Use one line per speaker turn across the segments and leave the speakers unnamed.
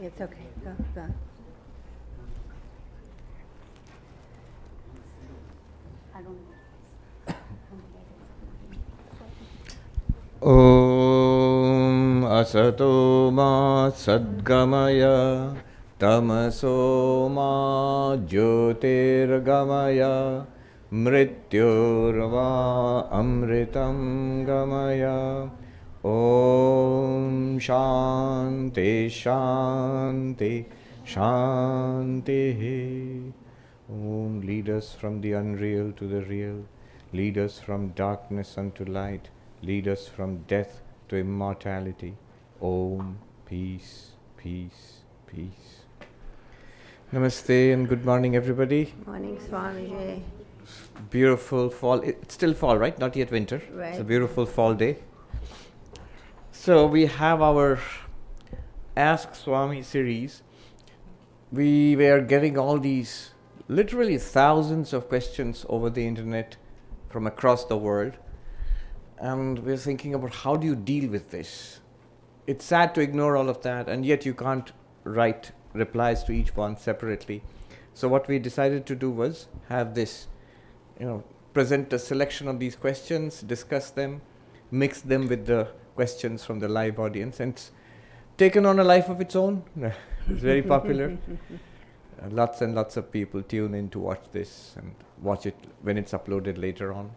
It's okay. Go, go. I don't know.
Om asato ma sadgamaya tamaso ma jyotirgamaya mrityorva amritam gamaya. Om shanti shanti shanti. Om, lead us from the unreal to the real, lead us from darkness unto light, lead us from death to immortality. Om, peace, peace, peace. Namaste and good morning, everybody.
Morning, Swamiji.
Beautiful fall. It's still fall, right? Not yet winter.
Right.
It's a beautiful fall day. So we have our Ask Swami series. We were getting all these literally thousands of questions over the internet from across the world. And we're thinking about how do you deal with this? It's sad to ignore all of that, and yet you can't write replies to each one separately. So what we decided to do was have this, present a selection of these questions, discuss them, mix them with the questions from the live audience, and it's taken on a life of its own. It's very popular. Lots and lots of people tune in to watch this and watch it when it's uploaded later on.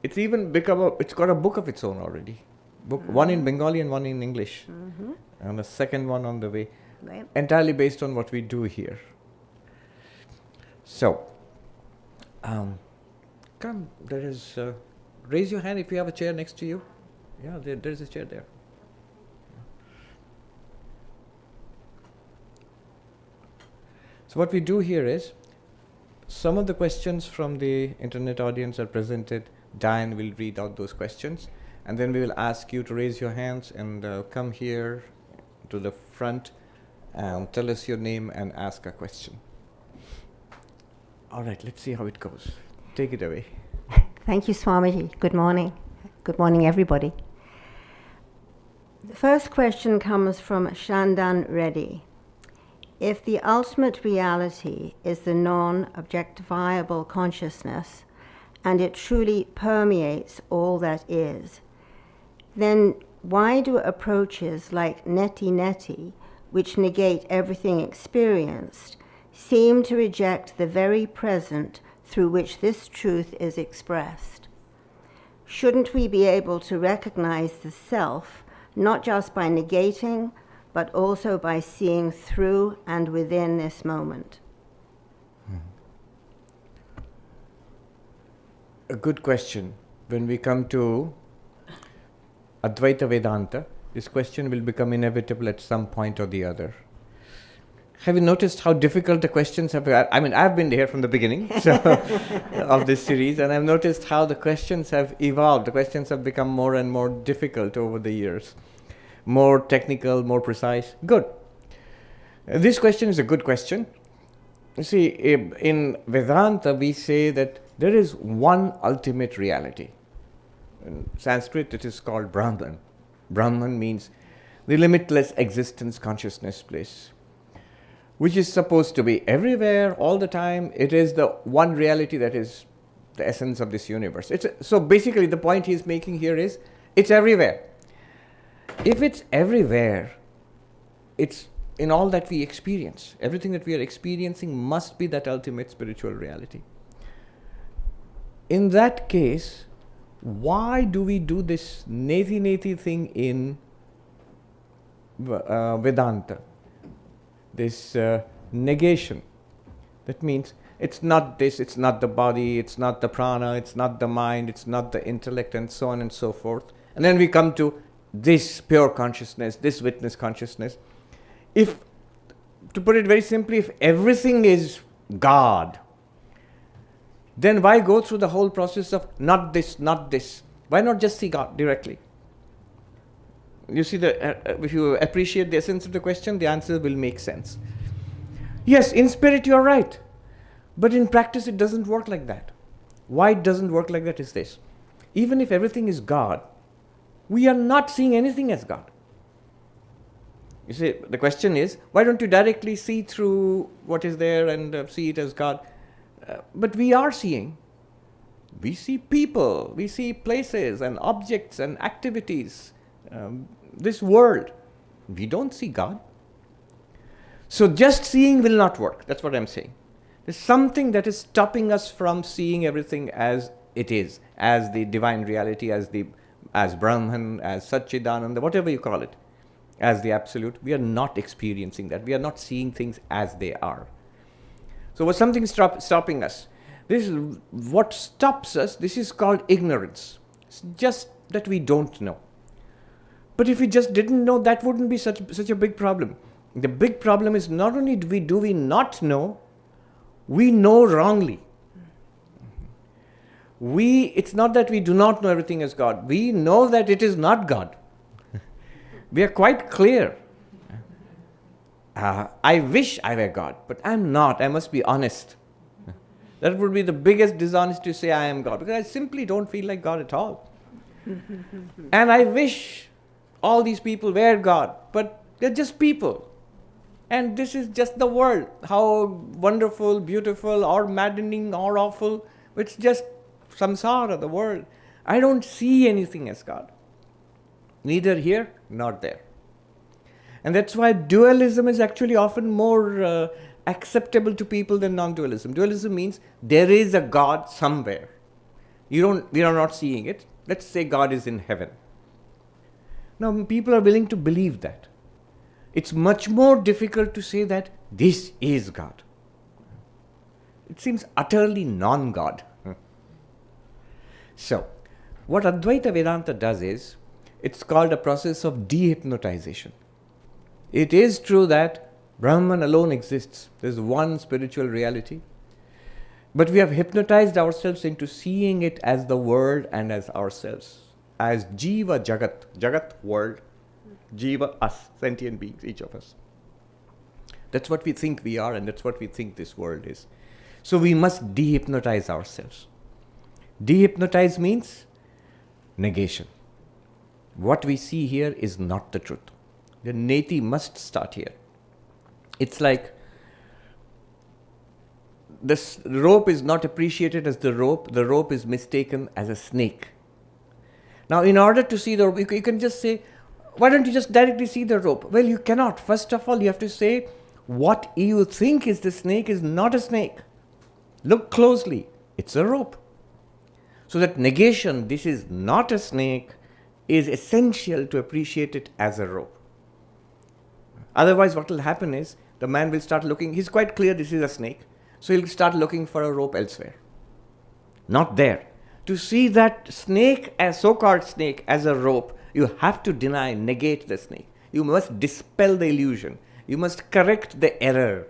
It's even it's got a book of its own already. One in Bengali and one in English. And a second one on the way.
Right.
Entirely based on what we do here. So, come, raise your hand if you have a chair next to you. Yeah, there's a chair there. So what we do here is, some of the questions from the internet audience are presented. Diane will read out those questions, and then we will ask you to raise your hands and come here to the front and tell us your name and ask a question. All right, let's see how it goes. Take it away.
Thank you, Swamiji. Good morning. Good morning, everybody. The first question comes from Shandan Reddy. If the ultimate reality is the non-objectifiable consciousness, and it truly permeates all that is, then why do approaches like neti-neti, which negate everything experienced, seem to reject the very present through which this truth is expressed? Shouldn't we be able to recognize the self, not just by negating, but also by seeing through and within this moment?
A good question. When we come to Advaita Vedanta, this question will become inevitable at some point or the other. Have you noticed how difficult the questions have been? I mean, I've been here from the beginning of this series, and I've noticed how the questions have evolved. The questions have become more and more difficult over the years. More technical, more precise. Good. This question is a good question. You see, in Vedanta, we say that there is one ultimate reality. In Sanskrit, it is called Brahman. Brahman means the limitless existence consciousness place, which is supposed to be everywhere, all the time. It is the one reality that is the essence of this universe. So basically, the point he's making here is, it's everywhere. If it's everywhere, it's in all that we experience. Everything that we are experiencing must be that ultimate spiritual reality. In that case, why do we do this neti-neti thing in Vedanta? This negation. That means it's not this, it's not the body, it's not the prana, it's not the mind, it's not the intellect, and so on and so forth. And then we come to this pure consciousness, this witness consciousness. If, to put it very simply, if everything is God, then why go through the whole process of not this, not this? Why not just see God directly? You see, if you appreciate the essence of the question, the answer will make sense. Yes, in spirit you are right, but in practice it doesn't work like that. Why it doesn't work like that is this. Even if everything is God, we are not seeing anything as God. You see, the question is, why don't you directly see through what is there and see it as God? But we are seeing. We see people, we see places and objects and activities, this world. We don't see God. So just seeing will not work. That's what I'm saying. There's something that is stopping us from seeing everything as it is, as the divine reality, as Brahman, as Satchidananda, whatever you call it, as the absolute. We are not experiencing that. We are not seeing things as they are. So what's something stopping us? This is what stops us. This is called ignorance. It's just that we don't know. But if we just didn't know, that wouldn't be such a big problem. The big problem is not only do we not know, we know wrongly. It's not that we do not know everything as God. We know that it is not God. We are quite clear. I wish I were God, but I'm not. I must be honest. That would be the biggest dishonesty to say I am God, because I simply don't feel like God at all. And I wish all these people were God, but they're just people. And this is just the world. How wonderful, beautiful, or maddening, or awful. It's just samsara, the world. I don't see anything as God. Neither here, nor there. And that's why dualism is actually often more acceptable to people than non-dualism. Dualism means there is a God somewhere. We are not seeing it. Let's say God is in heaven. Now, people are willing to believe that. It's much more difficult to say that this is God. It seems utterly non-God. So, what Advaita Vedanta does is, it's called a process of dehypnotization. It is true that Brahman alone exists. There's one spiritual reality. But we have hypnotized ourselves into seeing it as the world and as ourselves. As Jiva Jagat, Jagat world, Jiva us, sentient beings, each of us. That's what we think we are, and that's what we think this world is. So we must dehypnotize ourselves. Dehypnotize means negation. What we see here is not the truth. The neti must start here. It's like this rope is not appreciated as the rope is mistaken as a snake. Now, in order to see the rope, you can just say, why don't you just directly see the rope? Well, you cannot. First of all, you have to say, what you think is the snake is not a snake. Look closely. It's a rope. So that negation, this is not a snake, is essential to appreciate it as a rope. Otherwise, what will happen is, the man will start looking, he's quite clear this is a snake, so he'll start looking for a rope elsewhere. Not there. To see that snake, as so-called snake, as a rope, you have to deny, negate the snake. You must dispel the illusion. You must correct the error.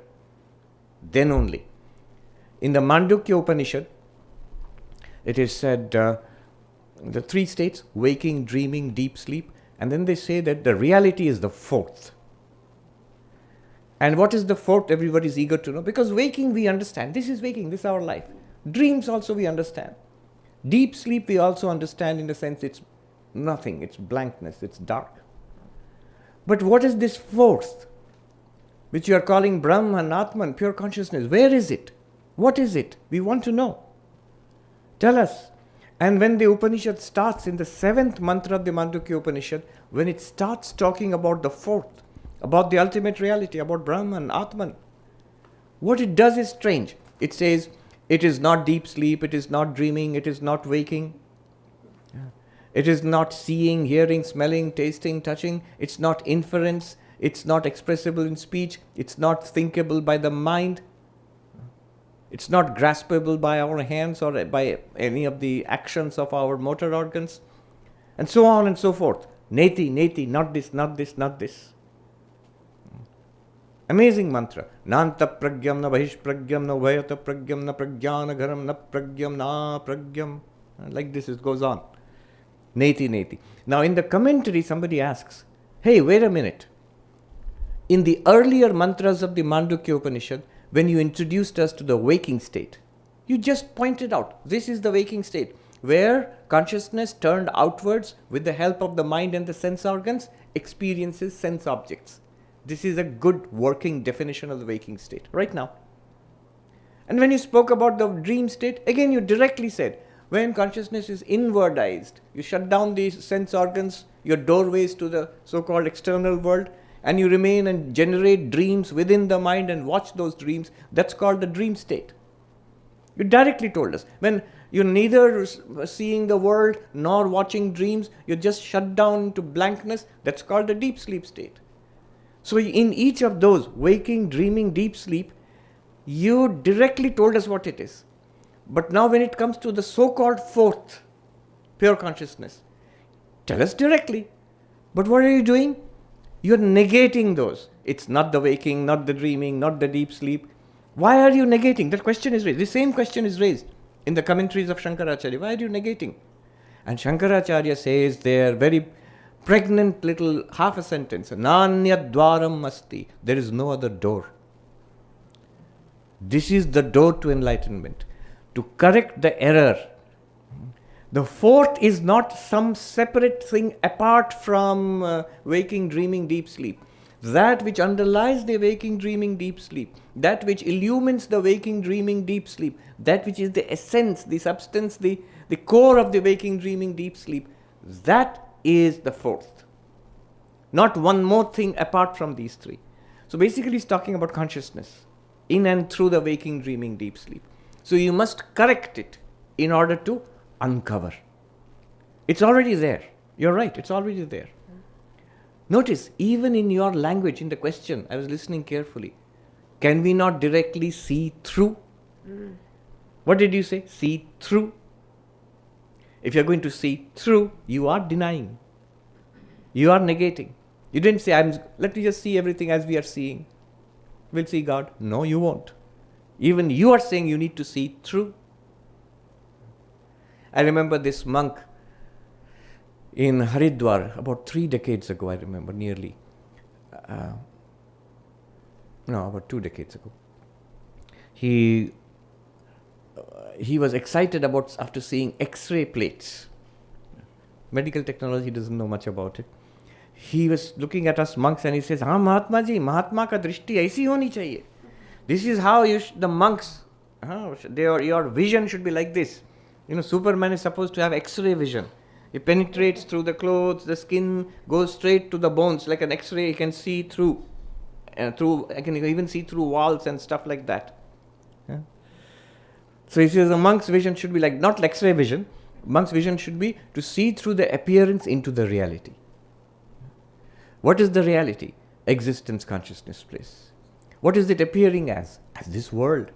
Then only. In the Mandukya Upanishad, it is said, the three states, waking, dreaming, deep sleep, and then they say that the reality is the fourth. And what is the fourth? Everybody is eager to know. Because waking we understand. This is waking, this is our life. Dreams also we understand. Deep sleep we also understand in the sense it's nothing, it's blankness, it's dark. But what is this fourth, which you are calling Brahman, Atman, pure consciousness? Where is it? What is it? We want to know. Tell us. And when the Upanishad starts in the 7th mantra of the Mandukya Upanishad, when it starts talking about the fourth, about the ultimate reality, about Brahman, Atman, what it does is strange. It says, it is not deep sleep, it is not dreaming, it is not waking. It is not seeing, hearing, smelling, tasting, touching. It's not inference. It's not expressible in speech. It's not thinkable by the mind. It's not graspable by our hands or by any of the actions of our motor organs. And so on and so forth. Neti, neti, not this, not this, not this. Amazing mantra. Nanta pragyam na bahish pragyam na vayata pragyam na pragyana gharam na pragyam na pragyam. Like this it goes on. Neti, neti. Now in the commentary somebody asks, hey, wait a minute. In the earlier mantras of the Mandukya Upanishad, when you introduced us to the waking state, you just pointed out, this is the waking state, where consciousness turned outwards with the help of the mind and the sense organs experiences sense objects. This is a good working definition of the waking state, right now. And when you spoke about the dream state, again you directly said, when consciousness is inwardized, you shut down these sense organs, your doorways to the so-called external world, and you remain and generate dreams within the mind and watch those dreams. That's called the dream state. You directly told us, when you're neither seeing the world nor watching dreams, you're just shut down to blankness, that's called the deep sleep state. So in each of those, waking, dreaming, deep sleep, you directly told us what it is. But now when it comes to the so-called fourth, pure consciousness, tell us directly. But what are you doing? You're negating those. It's not the waking, not the dreaming, not the deep sleep. Why are you negating? That question is raised. The same question is raised in the commentaries of Shankaracharya. Why are you negating? And Shankaracharya says there, very pregnant little half a sentence, Nanya dwaram asti. There is no other door. This is the door to enlightenment, to correct the error. The fourth is not some separate thing apart from waking, dreaming, deep sleep. That which underlies the waking, dreaming, deep sleep, that which illumines the waking, dreaming, deep sleep, that which is the essence, the substance, the core of the waking, dreaming, deep sleep, that is the fourth. Not one more thing apart from these three. So basically he's talking about consciousness in and through the waking, dreaming, deep sleep. So you must correct it in order to uncover. It's already there. You're right, it's already there. Notice, even in your language, in the question, I was listening carefully. Can we not directly see through? What did you say? See through. If you're going to see through, you are denying. You are negating. You didn't say, let me just see everything as we are seeing. We'll see God. No, you won't. Even you are saying you need to see through. I remember this monk in Haridwar, about 3 decades ago, I remember, nearly. About 2 decades ago. He was excited after seeing X-ray plates. Medical technology, he doesn't know much about it. He was looking at us monks and he says, Mahatma ji, Mahatma ka drishti aisi honi chahiye. This is how the monks, your vision should be like this. Superman is supposed to have X-ray vision. He penetrates through the clothes, the skin, goes straight to the bones. Like an X-ray, he can see through. I can even see through walls and stuff like that. Yeah? So he says the monk's vision should be not X-ray vision. Monk's vision should be to see through the appearance into the reality. What is the reality? Existence, consciousness, place. What is it appearing as? As this world.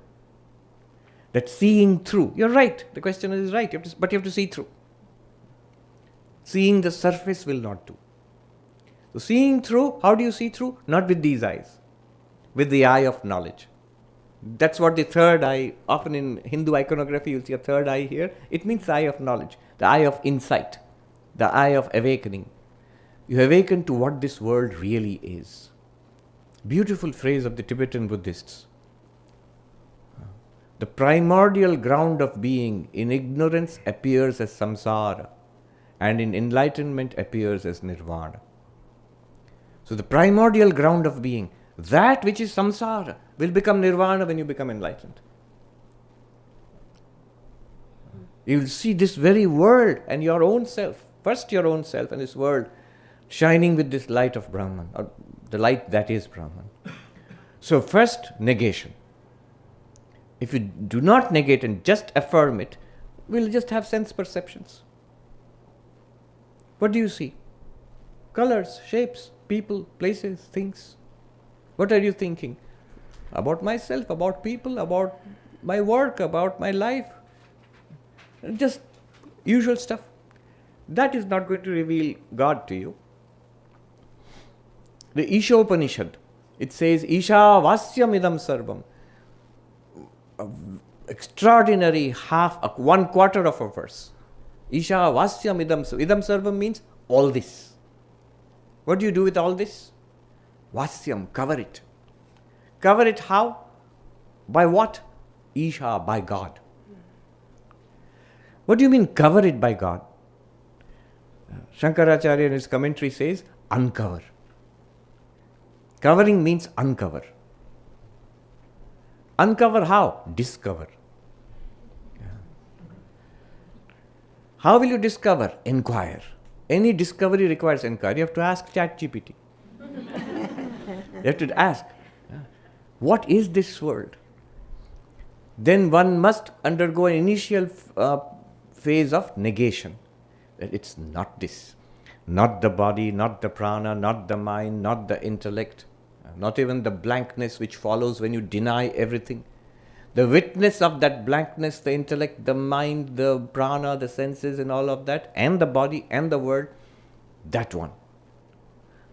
That seeing through. You're right. The question is right. But you have to see through. Seeing the surface will not do. So seeing through, how do you see through? Not with these eyes. With the eye of knowledge. That's what the third eye, often in Hindu iconography you'll see a third eye here. It means the eye of knowledge. The eye of insight. The eye of awakening. You awaken to what this world really is. Beautiful phrase of the Tibetan Buddhists. The primordial ground of being in ignorance appears as samsara, and in enlightenment appears as nirvana. So the primordial ground of being, that which is samsara, will become nirvana when you become enlightened. You will see this very world and your own self, first your own self and this world, shining with this light of Brahman, or the light that is Brahman. So first, negation. If you do not negate and just affirm it, we'll just have sense perceptions. What do you see? Colors, shapes, people, places, things. What are you thinking? About myself, about people, about my work, about my life. Just usual stuff. That is not going to reveal God to you. The Isha Upanishad, it says, Isha Vasyam idam sarvam. Extraordinary 1/4 of a verse. Isha Vasyam idam sarvam. Idam sarvam means all this. What do you do with all this? Vasyam, cover it. Cover it how? By what? Isha, by God. What do you mean cover it by God? Shankaracharya in his commentary says, uncover. Covering means uncover. Uncover how? Discover. How will you discover? Inquire. Any discovery requires inquiry. You have to ask ChatGPT. You have to ask, what is this world? Then one must undergo an initial phase of negation. That it's not this. Not the body, not the prana, not the mind, not the intellect, not even the blankness which follows when you deny everything. The witness of that blankness, the intellect, the mind, the prana, the senses and all of that, and the body and the world, that one.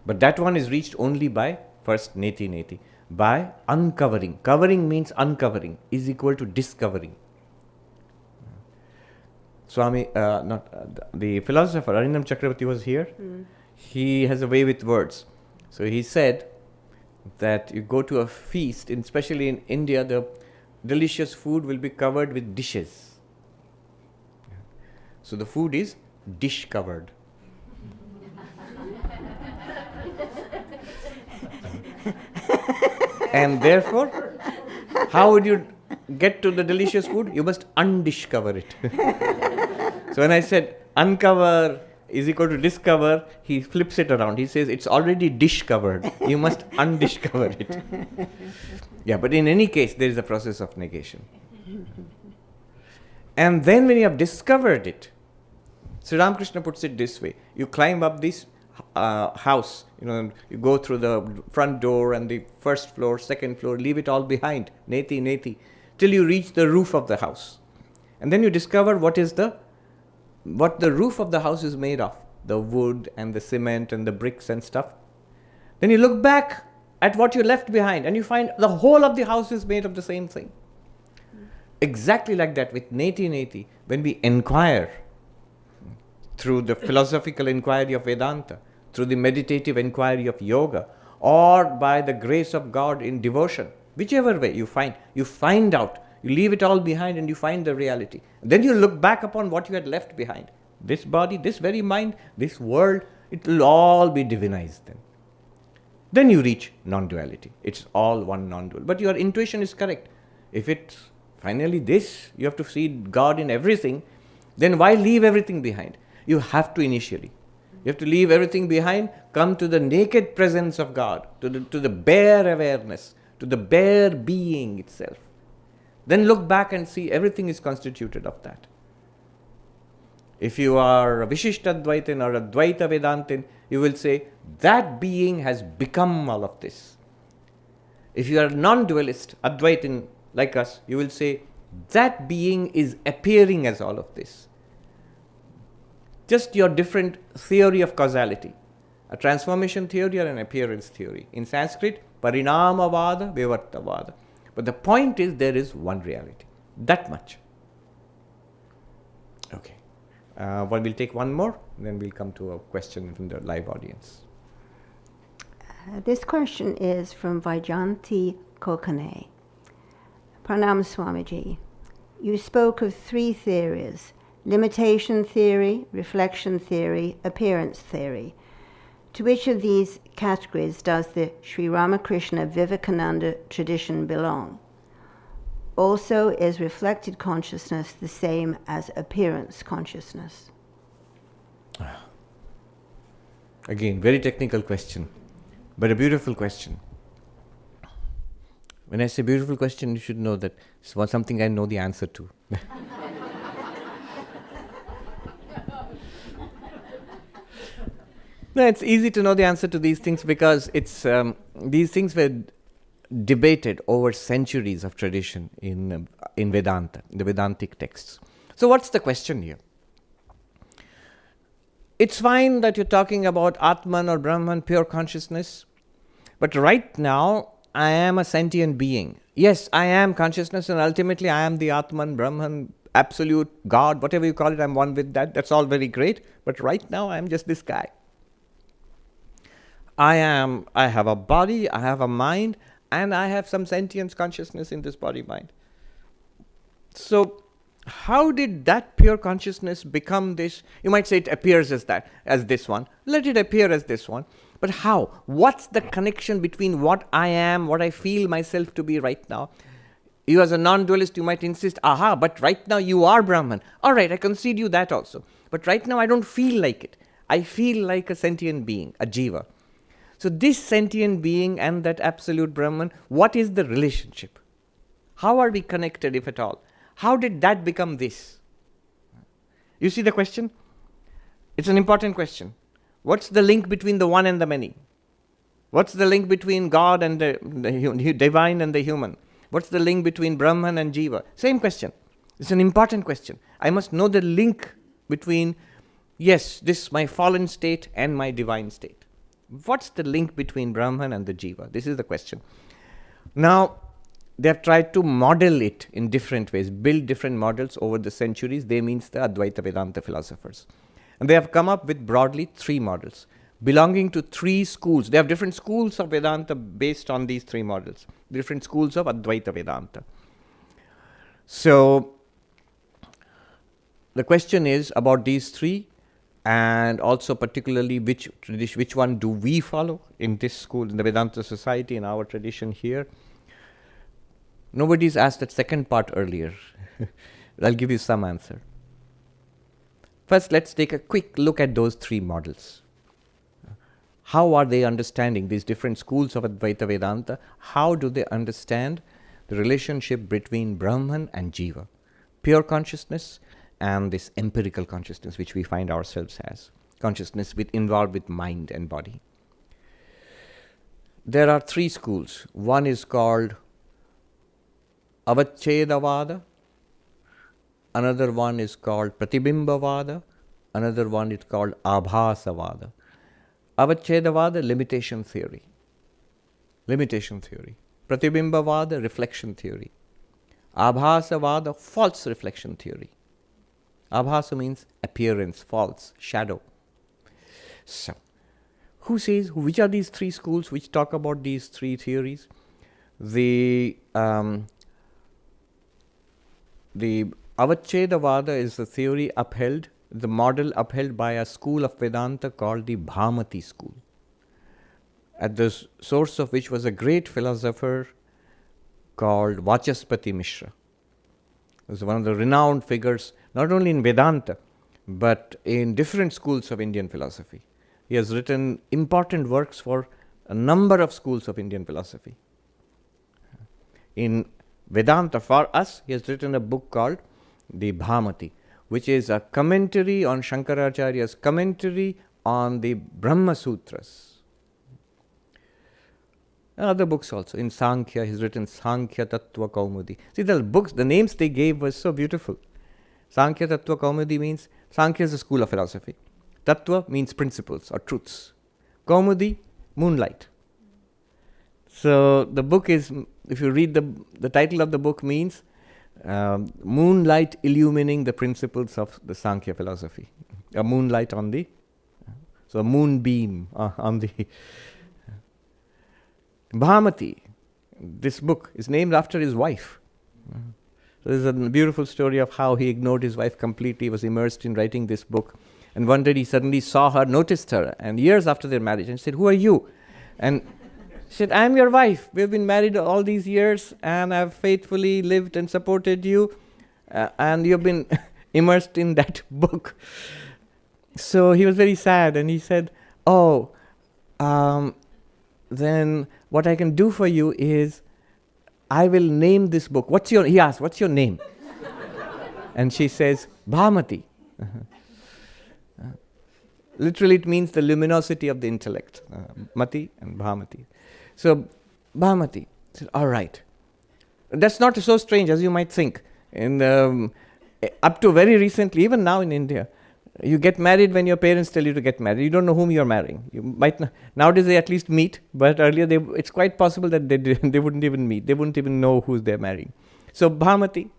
But that one is reached only by, first neti neti, by uncovering. Covering means uncovering, is equal to discovering. Swami, the philosopher Arindam Chakravarti was here. He has a way with words. So he said that you go to a feast, especially in India, the delicious food will be covered with dishes. So the food is dish covered. And therefore, how would you get to the delicious food? You must undish cover it. So when I said uncover is equal to discover, he flips it around. He says it's already dish covered. You must undish cover it. Yeah, but in any case, there is a process of negation. And then when you have discovered it, Sri Ramakrishna puts it this way. You climb up this house, you go through the front door and the first floor, second floor, leave it all behind, neti neti, till you reach the roof of the house. And then you discover what the roof of the house is made of, the wood and the cement and the bricks and stuff. Then you look back at what you left behind and you find the whole of the house is made of the same thing. Exactly like that with neti neti, when we inquire through the philosophical inquiry of Vedanta, through the meditative inquiry of yoga, or by the grace of God in devotion, whichever way you find out, you leave it all behind and you find the reality. Then you look back upon what you had left behind. This body, this very mind, this world, it will all be divinized then. Then you reach non-duality. It's all one non-dual. But your intuition is correct. If it's finally this, you have to see God in everything, then why leave everything behind? You have to initially. You have to leave everything behind, come to the naked presence of God, to the bare awareness, to the bare being itself. Then look back and see everything is constituted of that. If you are a Vishishtadvaitin or a Dvaita Vedantin, you will say, that being has become all of this. If you are a non-dualist, Advaitin like us, you will say, that being is appearing as all of this. Just your different theory of causality. A transformation theory or an appearance theory. In Sanskrit, Parinamavada, Vivartavada. But the point is, there is one reality. That much. Okay. Well, we'll take one more, then we'll come to a question from the live audience.
This question is from Vaijanti Kokane. Pranam Swamiji. You spoke of three theories: limitation theory, reflection theory, appearance theory. To which of these categories does the Sri Ramakrishna Vivekananda tradition belong? Also, is reflected consciousness the same as appearance consciousness?
Again, very technical question, but a beautiful question. When I say beautiful question, you should know that it's something I know the answer to. No, it's easy to know the answer to these things because it's these things were debated over centuries of tradition in Vedanta, in the Vedantic texts. So what's the question here? It's fine that you're talking about Atman or Brahman, pure consciousness, but right now I am a sentient being. Yes, I am consciousness and ultimately I am the Atman, Brahman, absolute God, whatever you call it, I'm one with that. That's all very great, but right now I am just this guy. I have a body, I have a mind, and I have some sentience consciousness in this body-mind. So, how did that pure consciousness become this? You might say it appears as that, as this one. Let it appear as this one. But how? What's the connection between what I am, what I feel myself to be right now? You as a non-dualist, you might insist, aha, but right now you are Brahman. All right, I concede you that also. But right now I don't feel like it. I feel like a sentient being, a jiva. So this sentient being and that absolute Brahman, what is the relationship? How are we connected, if at all? How did that become this? You see the question? It's an important question. What's the link between the one and the many? What's the link between God and the divine and the human? What's the link between Brahman and Jiva? Same question. It's an important question. I must know the link between, yes, this my fallen state and my divine state. What's the link between Brahman and the Jiva? This is the question. Now, they have tried to model it in different ways, build different models over the centuries. They means the Advaita Vedanta philosophers. And they have come up with broadly 3 models, belonging to 3 schools. They have different schools of Vedanta based on these 3 models, different schools of Advaita Vedanta. So, the question is about these 3, and also particularly which one do we follow in this school, in the Vedanta society, in our tradition here. Nobody's asked that second part earlier. I'll give you some answer. First, let's take a quick look at those 3 models. How are they understanding these different schools of Advaita Vedanta? How do they understand the relationship between Brahman and Jiva? Pure consciousness and this empirical consciousness which we find ourselves as. Consciousness involved with mind and body. There are 3 schools. One is called Avachedavada, another one is called Pratibimbavada, another one is called Abhasavada. Avachedavada, limitation theory. Limitation theory. Pratibimbavada, reflection theory. Abhasavada, false reflection theory. Abhasa means appearance, false, shadow. So, who says, which are these 3 schools which talk about these 3 theories? The Avachedavada is the theory upheld, the model upheld by a school of Vedanta called the Bhamati school, at the source of which was a great philosopher called Vachaspati Mishra. He was one of the renowned figures, not only in Vedanta, but in different schools of Indian philosophy. He has written important works for a number of schools of Indian philosophy. In Vedanta, for us, he has written a book called the Bhamati, which is a commentary on Shankaracharya's commentary on the Brahma Sutras. Other books also. In Sankhya, he's written Sankhya Tattva Kaumudi. See, the books, the names they gave were so beautiful. Sankhya Tattva Kaumudi means, Sankhya is a school of philosophy. Tattva means principles or truths. Kaumudi, moonlight. So the book is, if you read the title of the book means moonlight illumining the principles of the Sankhya philosophy. A moonlight on the, so a moonbeam on the Bhamati. This book is named after his wife. So there's a beautiful story of how he ignored his wife completely, was immersed in writing this book. And one day he suddenly saw her, noticed her, and years after their marriage, and said, "Who are you?" And she said, "I'm your wife. We've been married all these years, and I've faithfully lived and supported you, and you've been immersed in that book." So he was very sad, and he said, "Oh, then what I can do for you is, I will name this book." He asked, "What's your name?" And she says, "Bhamati." Literally, it means the luminosity of the intellect. Mati and Bhamati. So, Bhamati said, "All right." That's not so strange as you might think. Up to very recently, even now in India, you get married when your parents tell you to get married. You don't know whom you're marrying. You might not, nowadays they at least meet, but earlier it's quite possible that they wouldn't even meet. They wouldn't even know who they're marrying. So, Bhamati.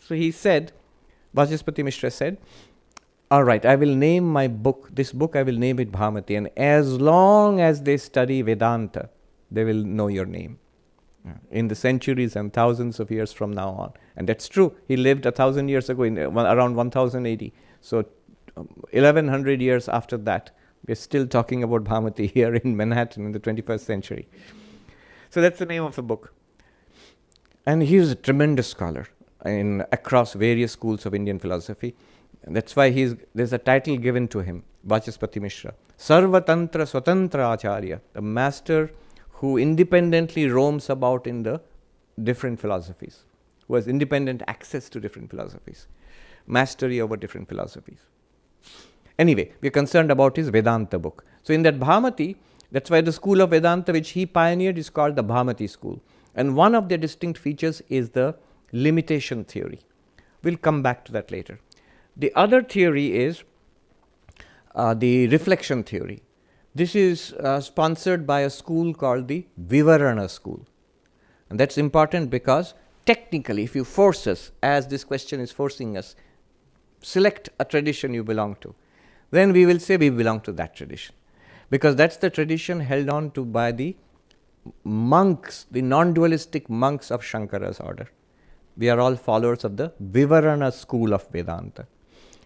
So he said, Vachaspati Mishra said, "All right, I will name my book, this book I will name it Bhamati, and as long as they study Vedanta, they will know your name." in the centuries and thousands of years from now on. And that's true. He lived 1,000 years ago, around 1080. So 1100 years after that, we're still talking about Bhamati here in Manhattan in the 21st century. So that's the name of the book. And he is a tremendous scholar across various schools of Indian philosophy. And that's why there's a title given to him, Vachaspati Mishra. Sarvatantra Swatantra Acharya, the master who independently roams about in the different philosophies, who has independent access to different philosophies, mastery over different philosophies. Anyway, we are concerned about his Vedanta book. So in that Bhamati, that's why the school of Vedanta which he pioneered is called the Bhamati school. And one of their distinct features is the limitation theory. We'll come back to that later. The other theory is the reflection theory. This is sponsored by a school called the Vivarana school. And that's important because technically, if you force us, as this question is forcing us, select a tradition you belong to, then we will say we belong to that tradition. Because that's the tradition held on to by the monks, the non-dualistic monks of Shankara's order. We are all followers of the Vivarana school of Vedanta.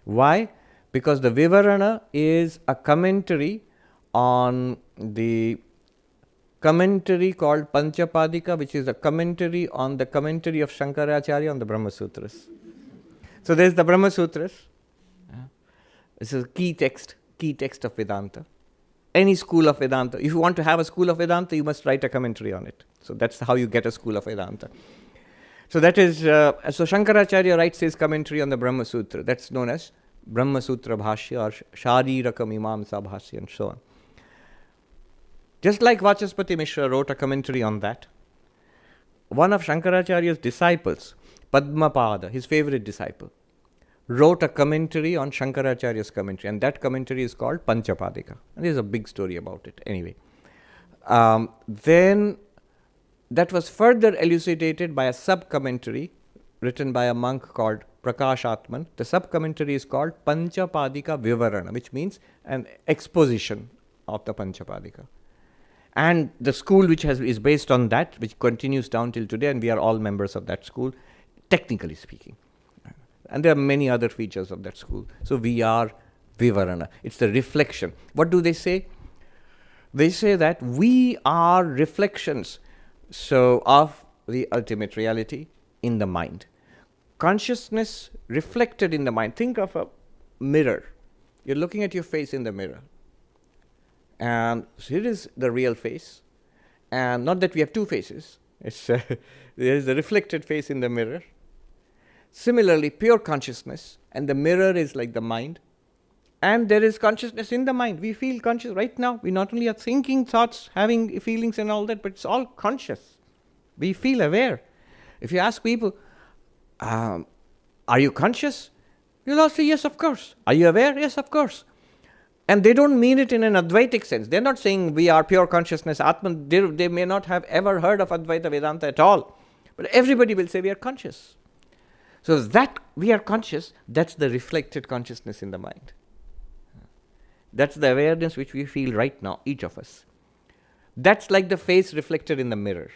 Why? Because the Vivarana is a commentary on the commentary called Panchapadika, which is a commentary on the commentary of Shankaracharya on the Brahma Sutras. So there's the Brahma Sutras. This is a key text of Vedanta. Any school of Vedanta, if you want to have a school of Vedanta, you must write a commentary on it. So that's how you get a school of Vedanta. So that is, so Shankaracharya writes his commentary on the Brahma Sutra. That's known as Brahma Sutra Bhashya or Shariraka Mimamsa Bhashya and so on. Just like Vachaspati Mishra wrote a commentary on that, one of Shankaracharya's disciples, Padmapada, his favorite disciple, wrote a commentary on Shankaracharya's commentary, and that commentary is called Panchapadika. And there's a big story about it. Anyway, then that was further elucidated by a sub-commentary written by a monk called Prakash Atman. The sub-commentary is called Panchapadika Vivarana, which means an exposition of the Panchapadika. And the school which is based on that, which continues down till today, and we are all members of that school, technically speaking. And there are many other features of that school. So we are Vivarana. It's the reflection. What do they say? They say that we are reflections of the ultimate reality in the mind. Consciousness reflected in the mind. Think of a mirror. You're looking at your face in the mirror. And here is the real face. And not that we have two faces. There is the reflected face in the mirror. Similarly, pure consciousness, and the mirror is like the mind, and there is consciousness in the mind. We feel conscious right now. We not only are thinking thoughts, having feelings and all that, but it's all conscious. We feel aware. If you ask people, are you conscious? You'll all say, yes, of course. Are you aware? Yes, of course. And they don't mean it in an Advaitic sense. They're not saying we are pure consciousness, Atman. They may not have ever heard of Advaita Vedanta at all. But everybody will say we are conscious. So that we are conscious, that's the reflected consciousness in the mind. That's the awareness which we feel right now, each of us. That's like the face reflected in the mirror.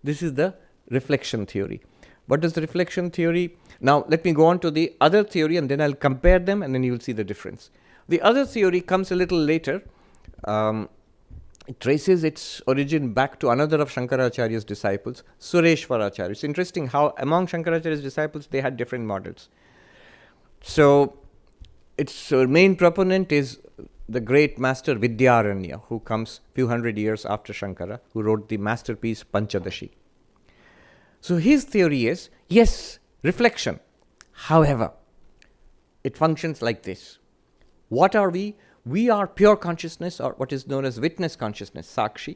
This is the reflection theory. What is the reflection theory? Now, let me go on to the other theory and then I'll compare them and then you'll see the difference. The other theory comes a little later. It traces its origin back to another of Shankaracharya's disciples, Sureshwaracharya. It's interesting how among Shankaracharya's disciples they had different models. So its main proponent is the great master Vidyaranya, who comes few hundred years after Shankara, who wrote the masterpiece Panchadashi. So his theory is, yes, reflection. However, it functions like this. What are we? We are pure consciousness, or what is known as witness consciousness, Sakshi,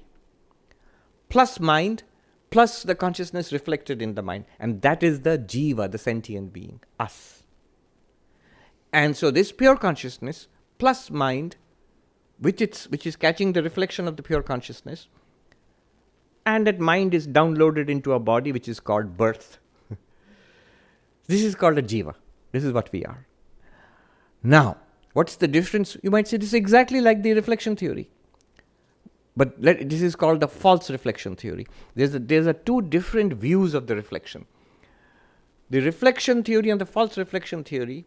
plus mind, plus the consciousness reflected in the mind. And that is the Jiva, the sentient being, us. And so this pure consciousness plus mind, which is catching the reflection of the pure consciousness, and that mind is downloaded into a body which is called birth. This is called a Jiva. This is what we are. Now, what's the difference? You might say this is exactly like the reflection theory. But this is called the false reflection theory. There's a two different views of the reflection. The reflection theory and the false reflection theory,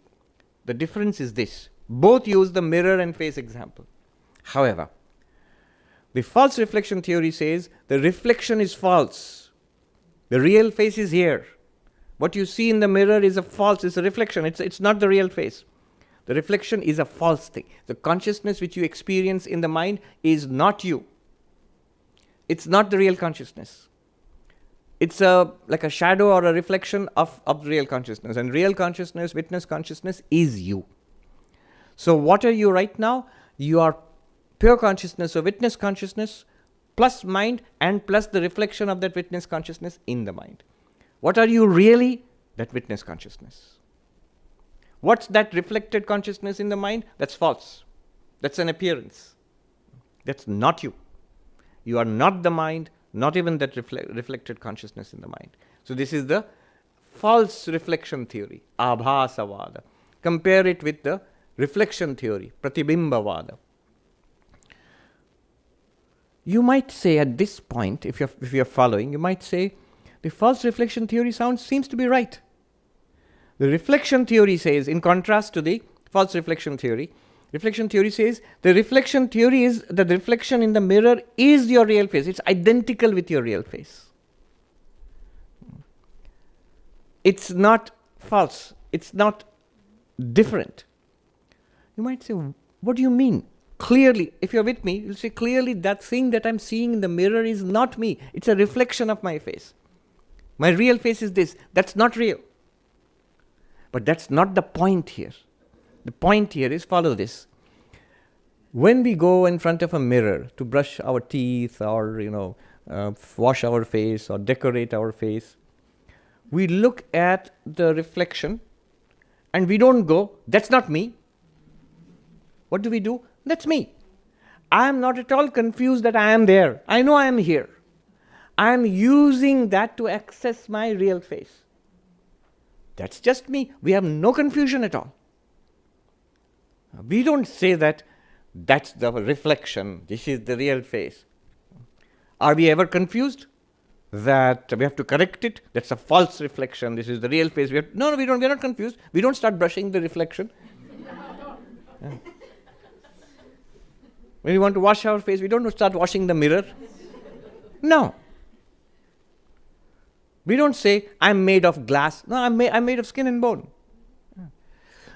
the difference is this. Both use the mirror and face example. However, the false reflection theory says the reflection is false. The real face is here. What you see in the mirror is it's a reflection. It's not the real face. The reflection is a false thing. The consciousness which you experience in the mind is not you. It's not the real consciousness. It's like a shadow or a reflection of real consciousness. And real consciousness, witness consciousness, is you. So what are you right now? You are pure consciousness or witness consciousness plus mind and plus the reflection of that witness consciousness in the mind. What are you really? That witness consciousness. What's that reflected consciousness in the mind? That's false. That's an appearance. That's not you. You are not the mind, not even that reflected consciousness in the mind. So this is the false reflection theory, abhasavada. Compare it with the reflection theory, pratibhimbavada. You might say at this point, if you're following, you might say, the false reflection theory seems to be right. The reflection theory says, in contrast to the false reflection theory says the reflection theory is that the reflection in the mirror is your real face. It's identical with your real face. It's not false. It's not different. You might say, what do you mean? Clearly, if you're with me, you'll say clearly that thing that I'm seeing in the mirror is not me. It's a reflection of my face. My real face is this. That's not real. But that's not the point here. The point here is, follow this. When we go in front of a mirror to brush our teeth or, wash our face or decorate our face, we look at the reflection and we don't go, that's not me. What do? That's me. I am not at all confused that I am there. I know I am here. I am using that to access my real face. That's just me. We have no confusion at all. We don't say that that's the reflection, this is the real face. Are we ever confused that we have to correct it? That's a false reflection, this is the real face. No, we don't. We're not confused. We don't start brushing the reflection. Yeah. When we want to wash our face, we don't start washing the mirror. No. We don't say, I'm made of glass. No, I'm made of skin and bone.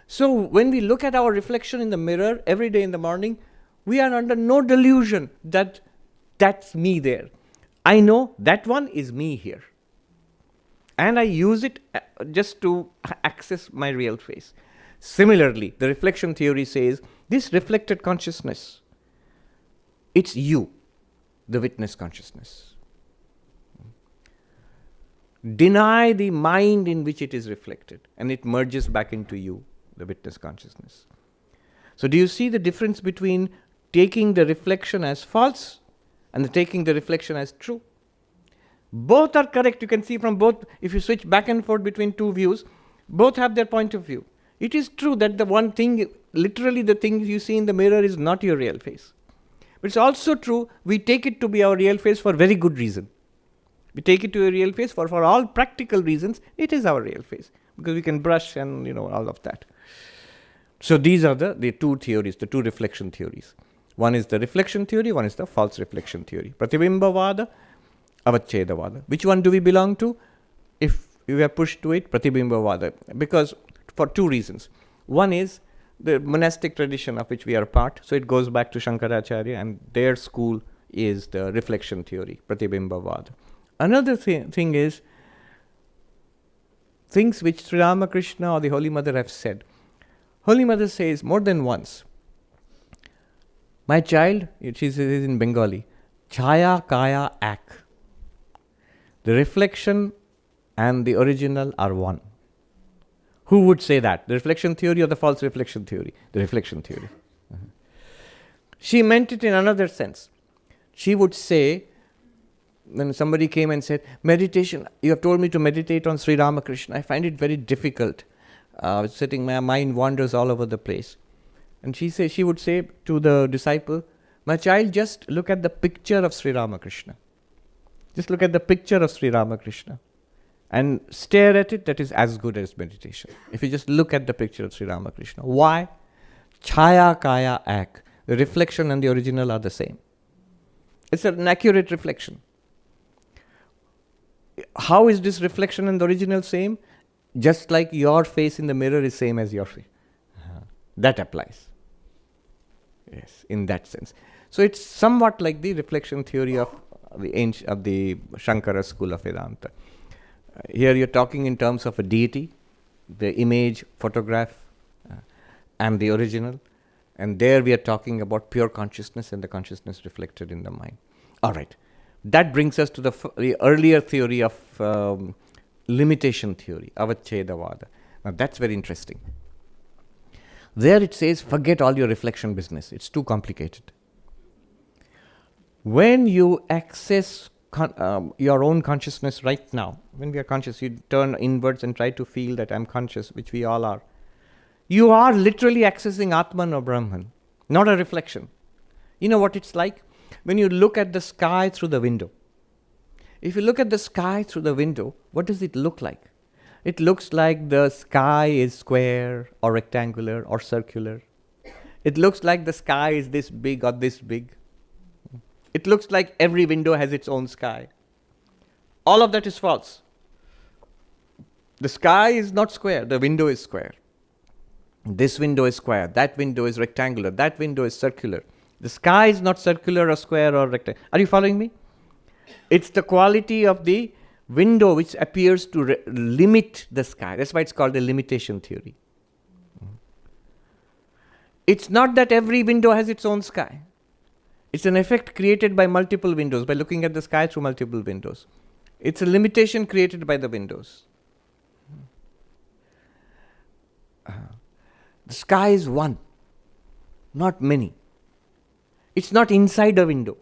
So when we look at our reflection in the mirror every day in the morning, we are under no delusion that that's me there. I know that one is me here. And I use it just to access my real face. Similarly, the reflection theory says, this reflected consciousness, it's you, the witness consciousness. Deny the mind in which it is reflected, and it merges back into you, the witness consciousness. So do you see the difference between taking the reflection as false and taking the reflection as true? Both are correct. You can see from both, if you switch back and forth between two views, both have their point of view. It is true that the one thing, literally the thing you see in the mirror is not your real face. But it's also true, we take it to be our real face for very good reason. We take it to a real face for all practical reasons. It is our real face because we can brush and all of that. So these are the two theories, the two reflection theories. One is the reflection theory, one is the false reflection theory. Pratibhimbavada, avachedavada. Which one do we belong to? If we are pushed to it, pratibhimbavada. Because for two reasons. One is the monastic tradition of which we are part. So it goes back to Shankaracharya, and their school is the reflection theory, pratibhimbavada. Another thing is things which Sri Ramakrishna or the Holy Mother have said. Holy Mother says more than once, my child, she says in Bengali, chaya kaya ak. The reflection and the original are one. Who would say that? The reflection theory or the false reflection theory? The reflection theory. She meant it in another sense. She would say, when somebody came and said, meditation, you have told me to meditate on Sri Ramakrishna. I find it very difficult. My mind wanders all over the place. And she would say to the disciple, My child, just look at the picture of Sri Ramakrishna. Just look at the picture of Sri Ramakrishna and stare at it. That is as good as meditation. If you just look at the picture of Sri Ramakrishna. Why? Chaya Kaya Ak. The reflection and the original are the same. It's an accurate reflection. How is this reflection and the original same? Just like your face in the mirror is same as your face. That applies. Yes, in that sense. So it's somewhat like the reflection theory of the Shankara school of Vedanta. Here you're talking in terms of a deity, the image, photograph, and the original. And there we are talking about pure consciousness and the consciousness reflected in the mind. All right. That brings us to the earlier theory of limitation theory, Avachedavada. Now that's very interesting. There it says, forget all your reflection business. It's too complicated. When you access your own consciousness right now, when we are conscious, you turn inwards and try to feel that I'm conscious, which we all are. You are literally accessing Atman or Brahman, not a reflection. You know what it's like? When you look at the sky through the window. If you look at the sky through the window, what does it look like? It looks like the sky is square or rectangular or circular. It looks like the sky is this big or this big. It looks like every window has its own sky. All of that is false. The sky is not square, the window is square. This window is square, that window is rectangular, that window is circular. The sky is not circular or square or rectangular. Are you following me? It's the quality of the window which appears to limit the sky. That's why it's called the limitation theory. It's not that every window has its own sky. It's an effect created by multiple windows, by looking at the sky through multiple windows. It's a limitation created by the windows. The sky is one, not many. It's not inside a window.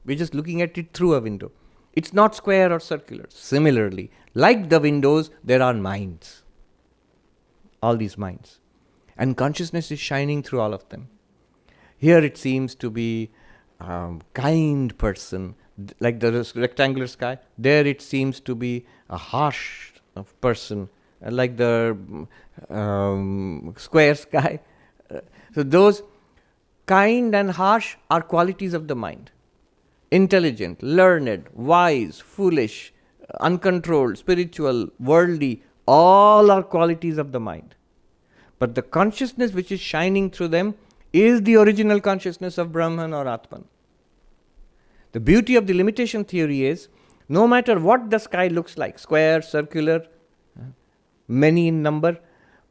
We're just looking at it through a window. It's not square or circular. Similarly, like the windows, there are minds. All these minds. And consciousness is shining through all of them. Here it seems to be a kind person, like the rectangular sky. There it seems to be a harsh person, like the square sky. So those kind and harsh are qualities of the mind. Intelligent, learned, wise, foolish, uncontrolled, spiritual, worldly, all are qualities of the mind. But the consciousness which is shining through them is the original consciousness of Brahman or Atman. The beauty of the limitation theory is, no matter what the sky looks like, square, circular, many in number,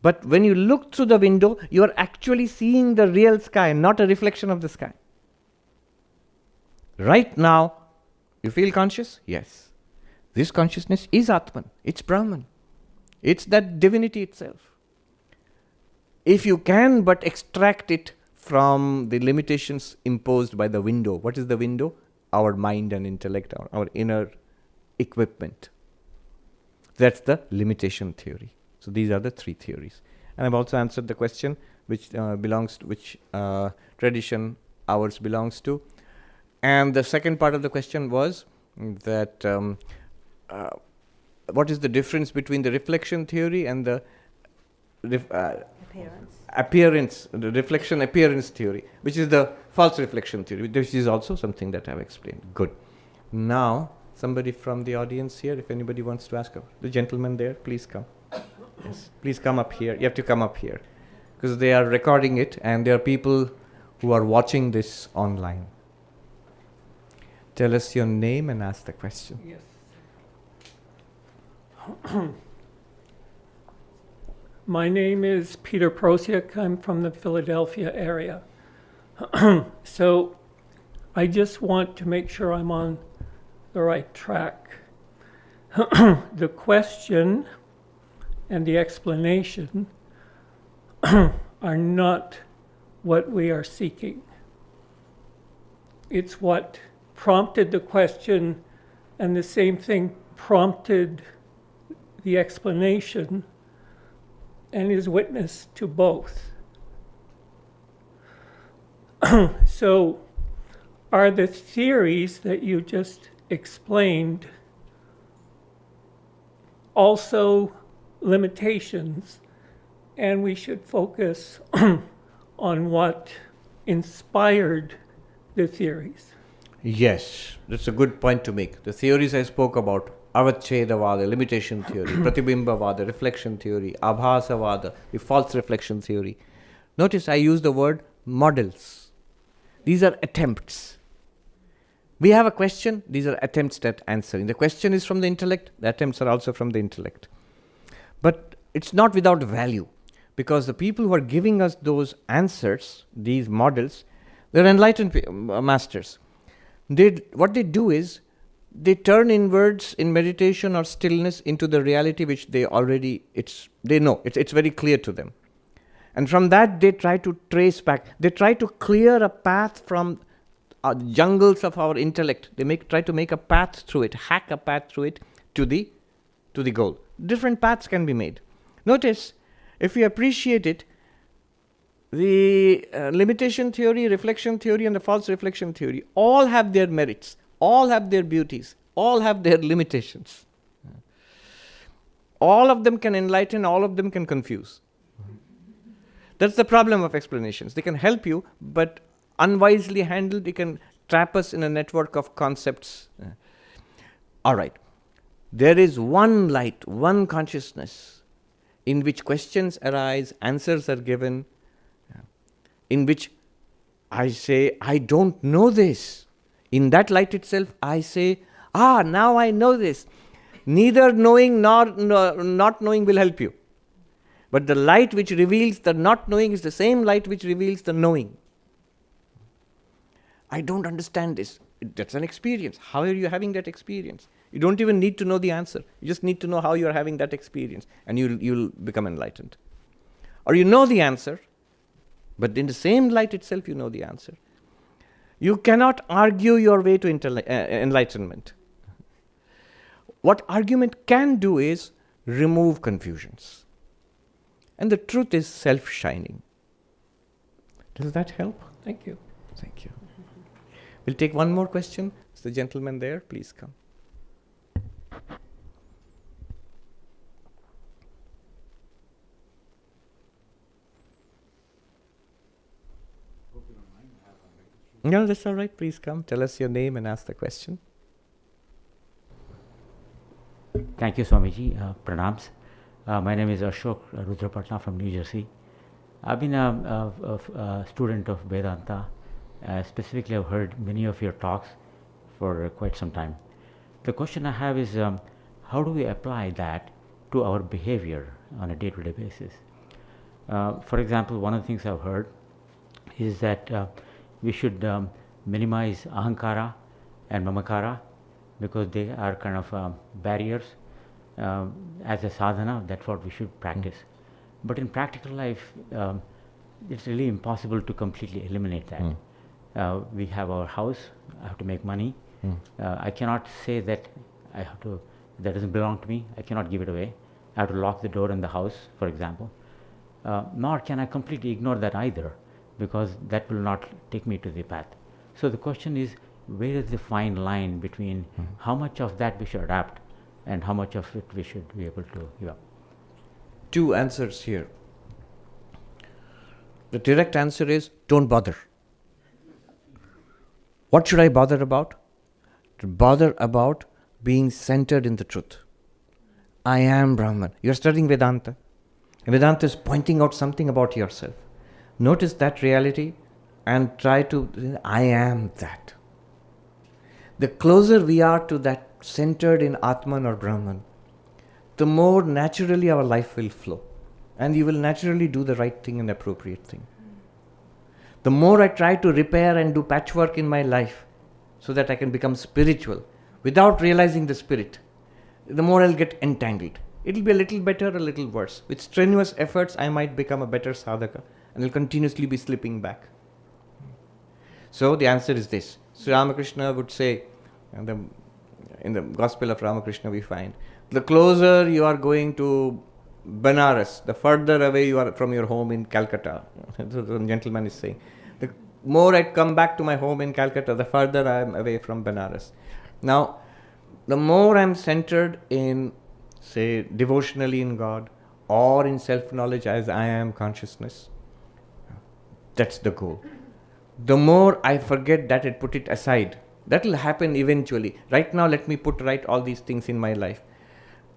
but when you look through the window, you are actually seeing the real sky, not a reflection of the sky. Right now, you feel conscious? Yes. This consciousness is Atman. It's Brahman. It's that divinity itself. If you can but extract it from the limitations imposed by the window. What is the window? Our mind and intellect, our inner equipment. That's the limitation theory. So these are the three theories. And I've also answered the question which tradition ours belongs to. And the second part of the question was that what is the difference between the reflection theory and the appearance, the reflection appearance theory, which is the false reflection theory, which is also something that I've explained. Good. Now, somebody from the audience here, if anybody wants to ask, the gentleman there, please come. Yes, please come up here. You have to come up here because they are recording it and there are people who are watching this online. Tell us your name and ask the question.
Yes. My name is Peter Prosiak. I'm from the Philadelphia area. So I just want to make sure I'm on the right track. The question and the explanation are not what we are seeking. It's what prompted the question, and the same thing prompted the explanation, and is witness to both. So, are the theories that you just explained also limitations, and we should focus on what inspired the theories?
Yes, that's a good point to make. The theories I spoke about, avachedavada, limitation theory, pratibimbavada, reflection theory, abhasavada, the false reflection theory. Notice I use the word models. These are attempts. We have a question, these are attempts at answering. The question is from the intellect, the attempts are also from the intellect. But it's not without value, because the people who are giving us those answers, these models, they're enlightened masters. What they do is, they turn inwards in meditation or stillness into the reality which they already, they know, it's very clear to them. And from that they try to trace back, they try to clear a path from jungles of our intellect. They try to make a path through it, hack a path through it to the goal. Different paths can be made. Notice, if we appreciate it, the limitation theory, reflection theory, and the false reflection theory all have their merits, all have their beauties, all have their limitations. All of them can enlighten, all of them can confuse. That's the problem of explanations. They can help you, but unwisely handled, they can trap us in a network of concepts. All right. There is one light, one consciousness in which questions arise, answers are given, in which I say, I don't know this. In that light itself, I say, now I know this. Neither knowing nor not knowing will help you. But the light which reveals the not knowing is the same light which reveals the knowing. I don't understand this. That's an experience. How are you having that experience? You don't even need to know the answer. You just need to know how you are having that experience, and you'll become enlightened. Or you know the answer, but in the same light itself you know the answer. You cannot argue your way to enlightenment. What argument can do is remove confusions. And the truth is self-shining. Does that help?
Thank you.
Thank you. We'll take one more question. Is the gentleman there? Please come. No, that's all right. Please come. Tell us your name and ask the question.
Thank you, Swamiji. Pranams. My name is Ashok Rudrapatna from New Jersey. I've been a student of Vedanta. Specifically, I've heard many of your talks for quite some time. The question I have is, how do we apply that to our behavior on a day-to-day basis? For example, one of the things I've heard is that we should minimize ahankara and mamakara, because they are kind of barriers. As a sadhana, that's what we should practice. But in practical life, it's really impossible to completely eliminate that. We have our house, I have to make money. I cannot say that that doesn't belong to me, I cannot give it away. I have to lock the door in the house, for example. Nor can I completely ignore that either, because that will not take me to the path. So the question is, where is the fine line between how much of that we should adapt and how much of it we should be able to give up?
Two answers here. The direct answer is, don't bother. What should I bother about? To bother about being centered in the truth. I am Brahman. You are studying Vedanta. Vedanta is pointing out something about yourself. Notice that reality and try to, I am that. The closer we are to that centered in Atman or Brahman, the more naturally our life will flow. And you will naturally do the right thing and appropriate thing. The more I try to repair and do patchwork in my life so that I can become spiritual without realizing the spirit, the more I'll get entangled. It'll be a little better, a little worse. With strenuous efforts, I might become a better sadhaka and will continuously be slipping back. So the answer is this. Sri Ramakrishna would say, in the Gospel of Ramakrishna we find, the closer you are going to Benares, the further away you are from your home in Calcutta. The gentleman is saying, the more I come back to my home in Calcutta, the further I am away from Benares. Now, the more I am centered in, say, devotionally in God, or in self-knowledge as I am consciousness, that's the goal. The more I forget that and put it aside, that will happen eventually. Right now, let me put right all these things in my life.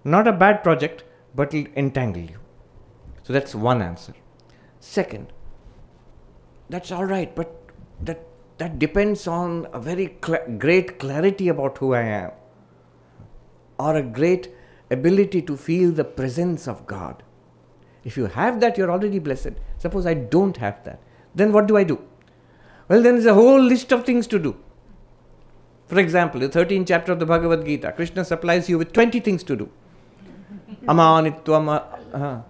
Not a bad project, but it will entangle you. So that's one answer. Second, that's all right, but that depends on a very great clarity about who I am, or a great ability to feel the presence of God. If you have that, you're already blessed. Suppose I don't have that, then what do I do? Well, then there's a whole list of things to do. For example, the 13th chapter of the Bhagavad Gita, Krishna supplies you with 20 things to do. Amanitvam,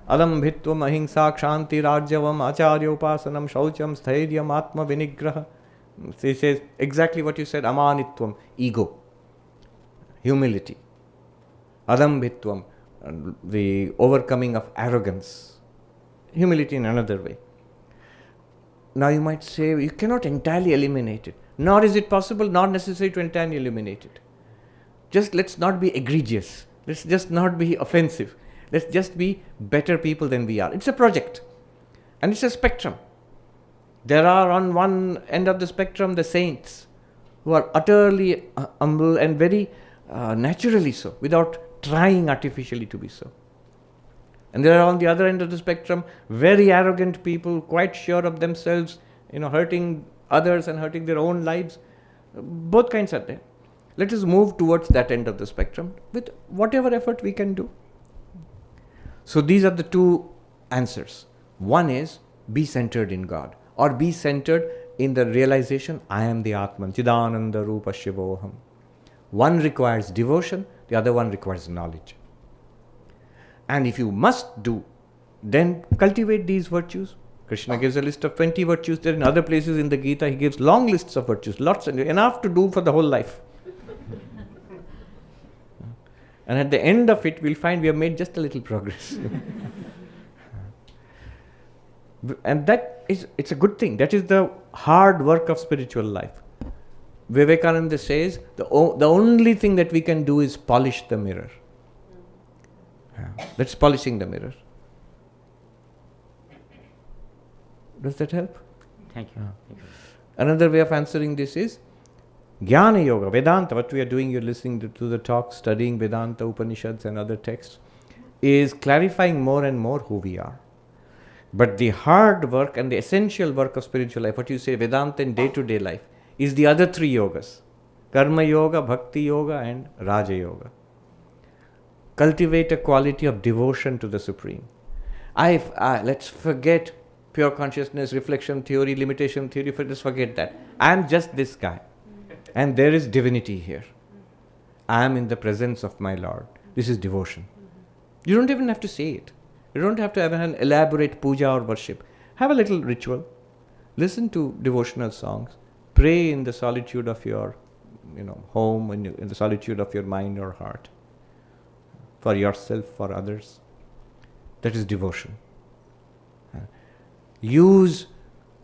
adambhitvam, ahimsa, kshanti, rajyavam, acharyopasanam, shaucham, sthairyam, atma, vinigraha. He says exactly what you said, amanitvam, ego, humility. Adambhitvam, the overcoming of arrogance. Humility in another way. Now you might say, you cannot entirely eliminate it. Nor is it possible, nor necessary to entirely eliminate it. Just let's not be egregious. Let's just not be offensive. Let's just be better people than we are. It's a project. And it's a spectrum. There are on one end of the spectrum the saints who are utterly humble and very naturally so, without trying artificially to be so. And there are on the other end of the spectrum very arrogant people, quite sure of themselves, hurting others and hurting their own lives. Both kinds are there. Let us move towards that end of the spectrum with whatever effort we can do. So these are the two answers. One is be centered in God, or be centered in the realization I am the Atman, Chidananda Rupa Shivoham. One requires devotion, the other one requires knowledge. And if you must do, then cultivate these virtues. Krishna gives a list of 20 virtues. There in other places in the Gita, he gives long lists of virtues, lots and enough to do for the whole life. And at the end of it, we'll find we have made just a little progress. And it's a good thing. That is the hard work of spiritual life. Vivekananda says, the only thing that we can do is polish the mirror. That's polishing the mirror. Does that help?
Thank you. Thank you.
Another way of answering this is Jnana Yoga, Vedanta, what we are doing, you're listening to the talk, studying Vedanta, Upanishads and other texts, is clarifying more and more who we are. But the hard work and the essential work of spiritual life, what you say, Vedanta in day-to-day life, is the other three yogas. Karma Yoga, Bhakti Yoga and Raja Yoga. Cultivate a quality of devotion to the Supreme. Let's forget pure consciousness, reflection theory, limitation theory, let's forget that. I am just this guy. And there is divinity here. I am in the presence of my Lord. This is devotion. You don't even have to say it. You don't have to have an elaborate puja or worship. Have a little ritual. Listen to devotional songs. Pray in the solitude of your home, in the solitude of your mind or heart. For yourself, for others. That is devotion. Use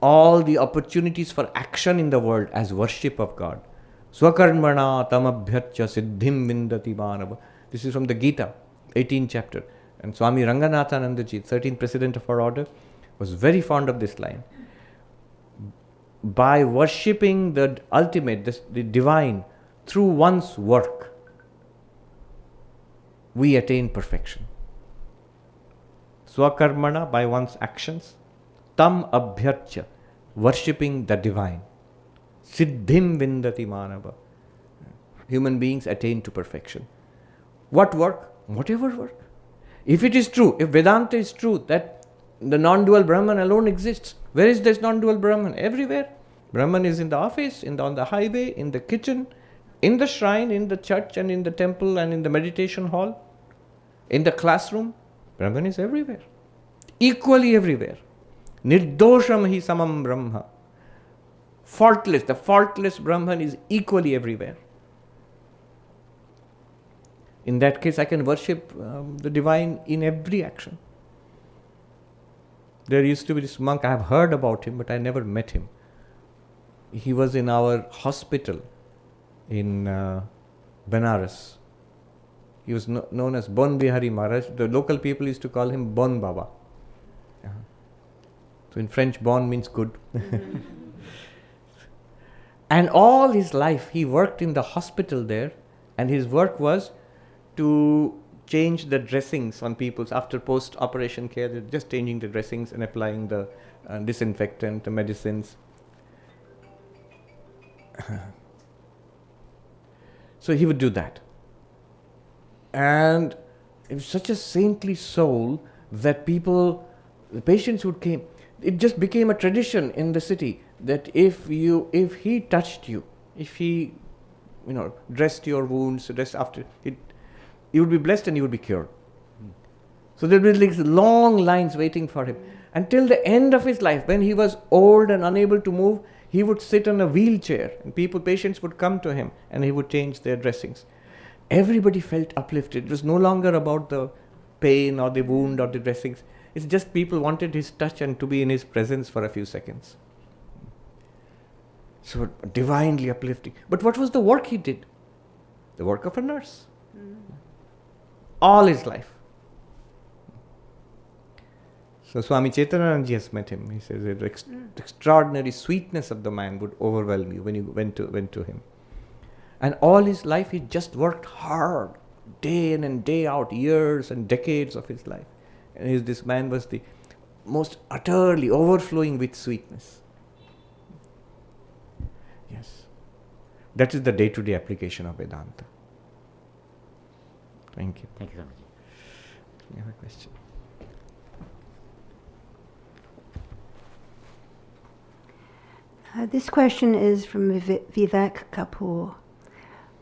all the opportunities for action in the world as worship of God. Swakarmana tamabhyatya siddhim vindati manava. This is from the Gita, 18th chapter. And Swami Ranganathanandaji, 13th president of our order, was very fond of this line. By worshipping the ultimate, the divine, through one's work, we attain perfection. Swakarmana, by one's actions. Tam abhyarcha, worshipping the divine. Siddhim vindati manava. Human beings attain to perfection. What work? Whatever work. If it is true, if Vedanta is true, that the non-dual Brahman alone exists, where is this non-dual Brahman? Everywhere. Brahman is in the office, on the highway, in the kitchen, in the shrine, in the church and in the temple and in the meditation hall, in the classroom. Brahman is everywhere. Equally everywhere. Nirdosham hi samam Brahma. Faultless, the faultless Brahman is equally everywhere. In that case, I can worship the divine in every action. There used to be this monk, I have heard about him, but I never met him. he was in our hospital in Benares. He was known as Bon Bihari Maharaj. The local people used to call him Bon Baba. So in French, bon means good. And all his life he worked in the hospital there, and his work was to change the dressings on people's after post-operation care. They're just changing the dressings and applying the disinfectant, the medicines. So he would do that. And it was such a saintly soul that the patients would come. It just became a tradition in the city that if he touched you, if he, dressed your wounds, dressed after it, you would be blessed and you would be cured. So there would be like long lines waiting for him. Until the end of his life, when he was old and unable to move, he would sit on a wheelchair and patients would come to him and he would change their dressings. Everybody felt uplifted. It was no longer about the pain or the wound or the dressings. It's just people wanted his touch and to be in his presence for a few seconds. So divinely uplifting. But what was the work he did? The work of a nurse. All his life. So Swami Chaitanandaji has met him. He says the extraordinary sweetness of the man would overwhelm you when you went to him. And all his life he just worked hard, day in and day out, years and decades of his life. And this man was the most utterly overflowing with sweetness. Yes. That is the day-to-day application of Vedanta. Thank you.
Thank you, Swamiji.
You have a question?
This question is from Vivek Kapoor.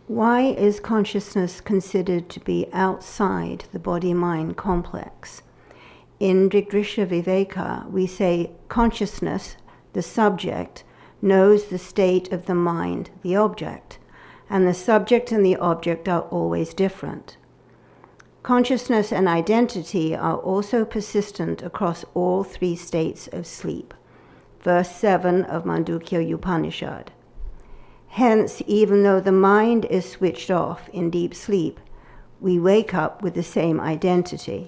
Why is consciousness considered to be outside the body-mind complex? In Drigdrisha Viveka, we say consciousness, the subject, knows the state of the mind, the object, and the subject and the object are always different. Consciousness and identity are also persistent across all three states of sleep. Verse 7 of Mandukya Upanishad. Hence, even though the mind is switched off in deep sleep, we wake up with the same identity.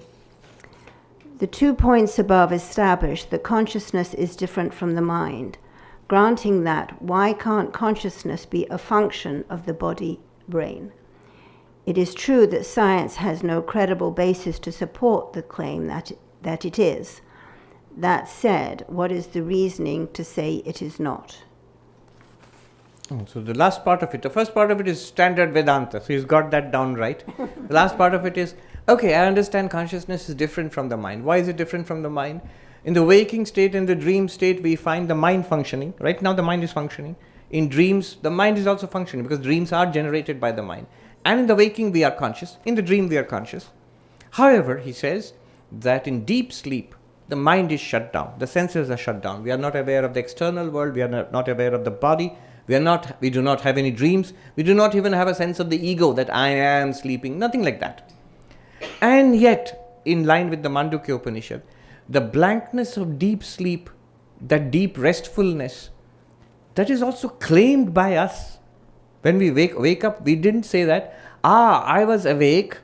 The 2 points above establish that consciousness is different from the mind. Granting that, why can't consciousness be a function of the body-brain? It is true that science has no credible basis to support the claim that it is. That said, what is the reasoning to say it is not?
So the last part of it, the first part of it is standard Vedanta, so he's got that down right. The last part of it is, okay, I understand consciousness is different from the mind. Why is it different from the mind? In the waking state, in the dream state, we find the mind functioning. Right now the mind is functioning. In dreams, the mind is also functioning because dreams are generated by the mind. And in the waking, we are conscious. In the dream, we are conscious. However, he says that in deep sleep, the mind is shut down. The senses are shut down. We are not aware of the external world. We are not aware of the body. We do not have any dreams. We do not even have a sense of the ego that I am sleeping. Nothing like that. And yet, in line with the Mandukya Upanishad, the blankness of deep sleep, that deep restfulness, that is also claimed by us. When we wake up, we didn't say that, I was awake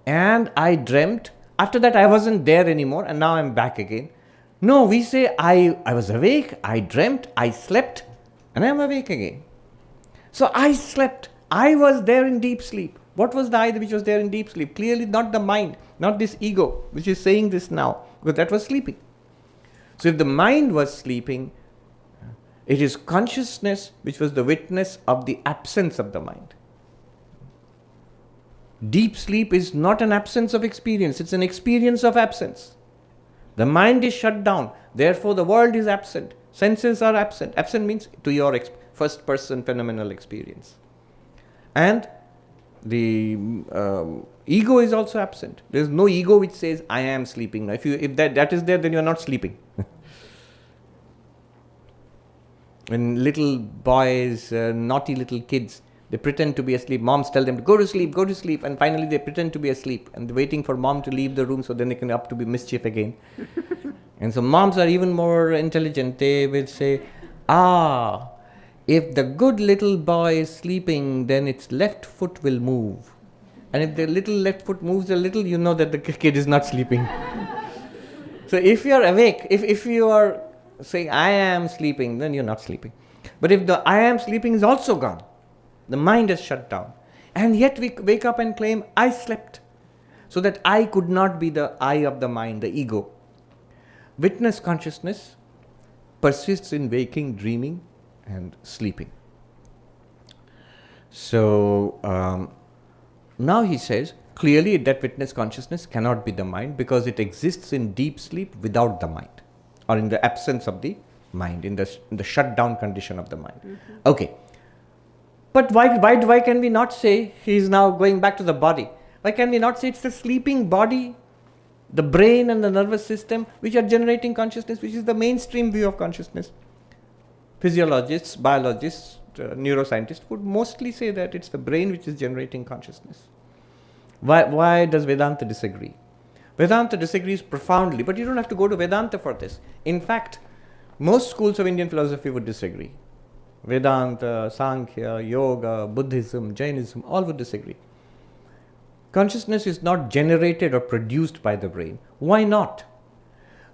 and I dreamt. After that, I wasn't there anymore and now I'm back again. No, we say, I was awake, I dreamt, I slept, and I'm awake again. So I slept. I was there in deep sleep. What was the I which was there in deep sleep? Clearly not the mind, not this ego, which is saying this now, because that was sleeping. So if the mind was sleeping, it is consciousness which was the witness of the absence of the mind. Deep sleep is not an absence of experience, it's an experience of absence. The mind is shut down, therefore the world is absent. Senses are absent. Absent means to your first person phenomenal experience. And the ego is also absent. There is no ego which says, I am sleeping now. If that is there, then you are not sleeping. When little boys, naughty little kids, they pretend to be asleep. Moms tell them to go to sleep, and finally they pretend to be asleep and they're waiting for mom to leave the room so then they can up to be mischief again. And so moms are even more intelligent. They will say, if the good little boy is sleeping, then its left foot will move. And if the little left foot moves a little, you know that the kid is not sleeping. So if you are awake, if you are saying, I am sleeping, then you're not sleeping. But if the I am sleeping is also gone, the mind is shut down. And yet we wake up and claim, I slept. So that I could not be the I of the mind, the ego. Witness consciousness persists in waking, dreaming, and sleeping. So now he says, clearly that witness consciousness cannot be the mind because it exists in deep sleep without the mind, or in the absence of the mind, in the shut down condition of the mind. Mm-hmm. Okay. But why can we not say he is now going back to the body? Why can we not say it's the sleeping body, the brain and the nervous system which are generating consciousness, which is the mainstream view of consciousness? Physiologists, biologists, neuroscientists would mostly say that it's the brain which is generating consciousness. Why does Vedanta disagree? Vedanta disagrees profoundly, but you don't have to go to Vedanta for this. In fact, most schools of Indian philosophy would disagree. Vedanta, Sankhya, Yoga, Buddhism, Jainism, all would disagree. Consciousness is not generated or produced by the brain. Why not?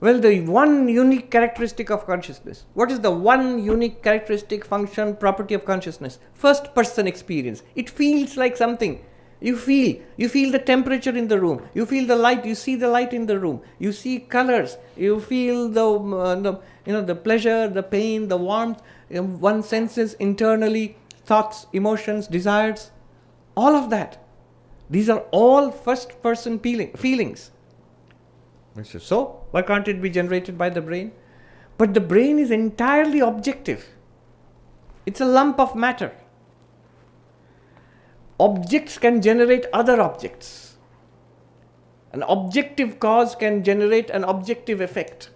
Well, the one unique characteristic of consciousness. What is the one unique characteristic, function, property of consciousness? First person experience. It feels like something. You feel the temperature in the room. You feel the light. You see the light in the room. You see colors. You feel the pleasure, the pain, the warmth. One senses internally thoughts, emotions, desires. All of that. These are all first person feelings. So, why can't it be generated by the brain? But the brain is entirely objective. It's a lump of matter. Objects can generate other objects. An objective cause can generate an objective effect.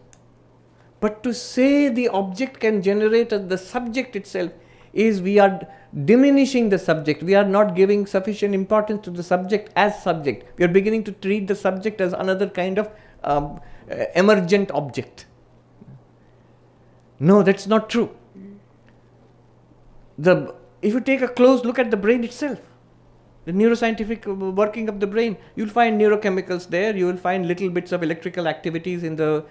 But to say the object can generate the subject itself is we are diminishing the subject. We are not giving sufficient importance to the subject as subject. We are beginning to treat the subject as another kind of emergent object. No, that's not true. If you take a close look at the brain itself, the neuroscientific working of the brain, you'll find neurochemicals there. You will find little bits of electrical activities in the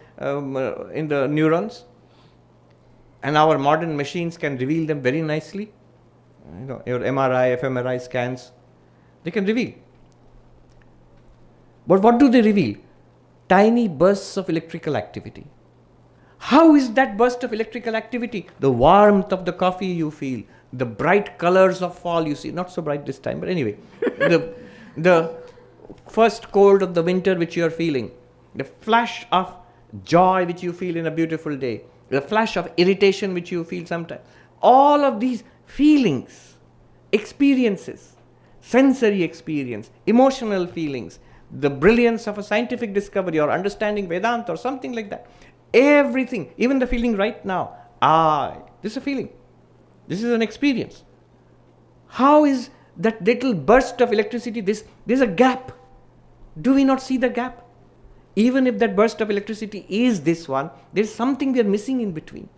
neurons, and our modern machines can reveal them very nicely. Your MRI, fMRI scans, they can reveal. But what do they reveal? Tiny bursts of electrical activity. How is that burst of electrical activity? The warmth of the coffee you feel, the bright colors of fall you see, not so bright this time, but anyway, the first cold of the winter which you are feeling, the flash of joy which you feel in a beautiful day, the flash of irritation which you feel sometimes. All of these feelings, experiences, sensory experience, emotional feelings, the brilliance of a scientific discovery or understanding Vedanta or something like that. Everything, even the feeling right now, this is a feeling. This is an experience. How is that little burst of electricity, there's a gap. Do we not see the gap? Even if that burst of electricity is this one, there's something we are missing in between.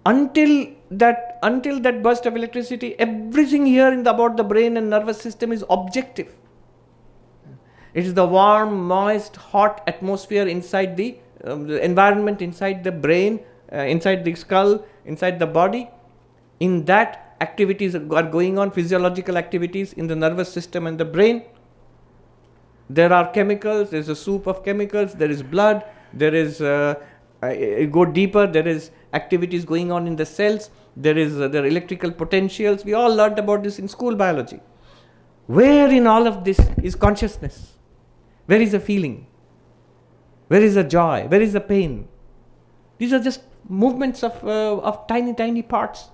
Until that burst of electricity, everything here about the brain and nervous system is objective. It is the warm, moist, hot atmosphere inside the environment, inside the brain, inside the skull, inside the body. In that, activities are going on, physiological activities in the nervous system and the brain. There are chemicals, there is a soup of chemicals, there is blood, there is, go deeper, there is activities going on in the cells, there are electrical potentials. We all learned about this in school biology. Where in all of this is consciousness? Where is the feeling? Where is the joy? Where is the pain? These are just movements of tiny, tiny parts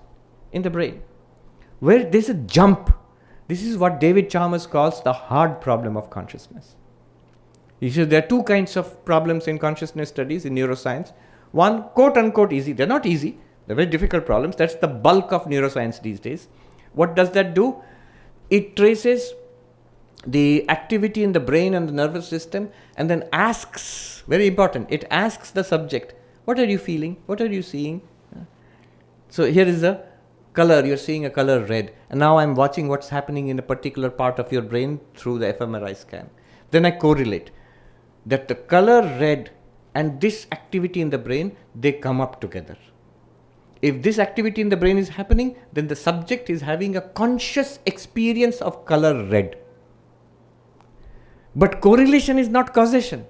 in the brain. Where there's a jump. This is what David Chalmers calls the hard problem of consciousness. He says there are two kinds of problems in consciousness studies in neuroscience. One, quote unquote, easy. They're not easy. They're very difficult problems. That's the bulk of neuroscience these days. What does that do? It traces the activity in the brain and the nervous system and then asks, very important, it asks the subject, What are you feeling? What are you seeing? So here is a color, you're seeing a color red, and now I'm watching what's happening in a particular part of your brain through the fMRI scan. Then I correlate that the color red and this activity in the brain, they come up together. If this activity in the brain is happening, then the subject is having a conscious experience of color red. But correlation is not causation.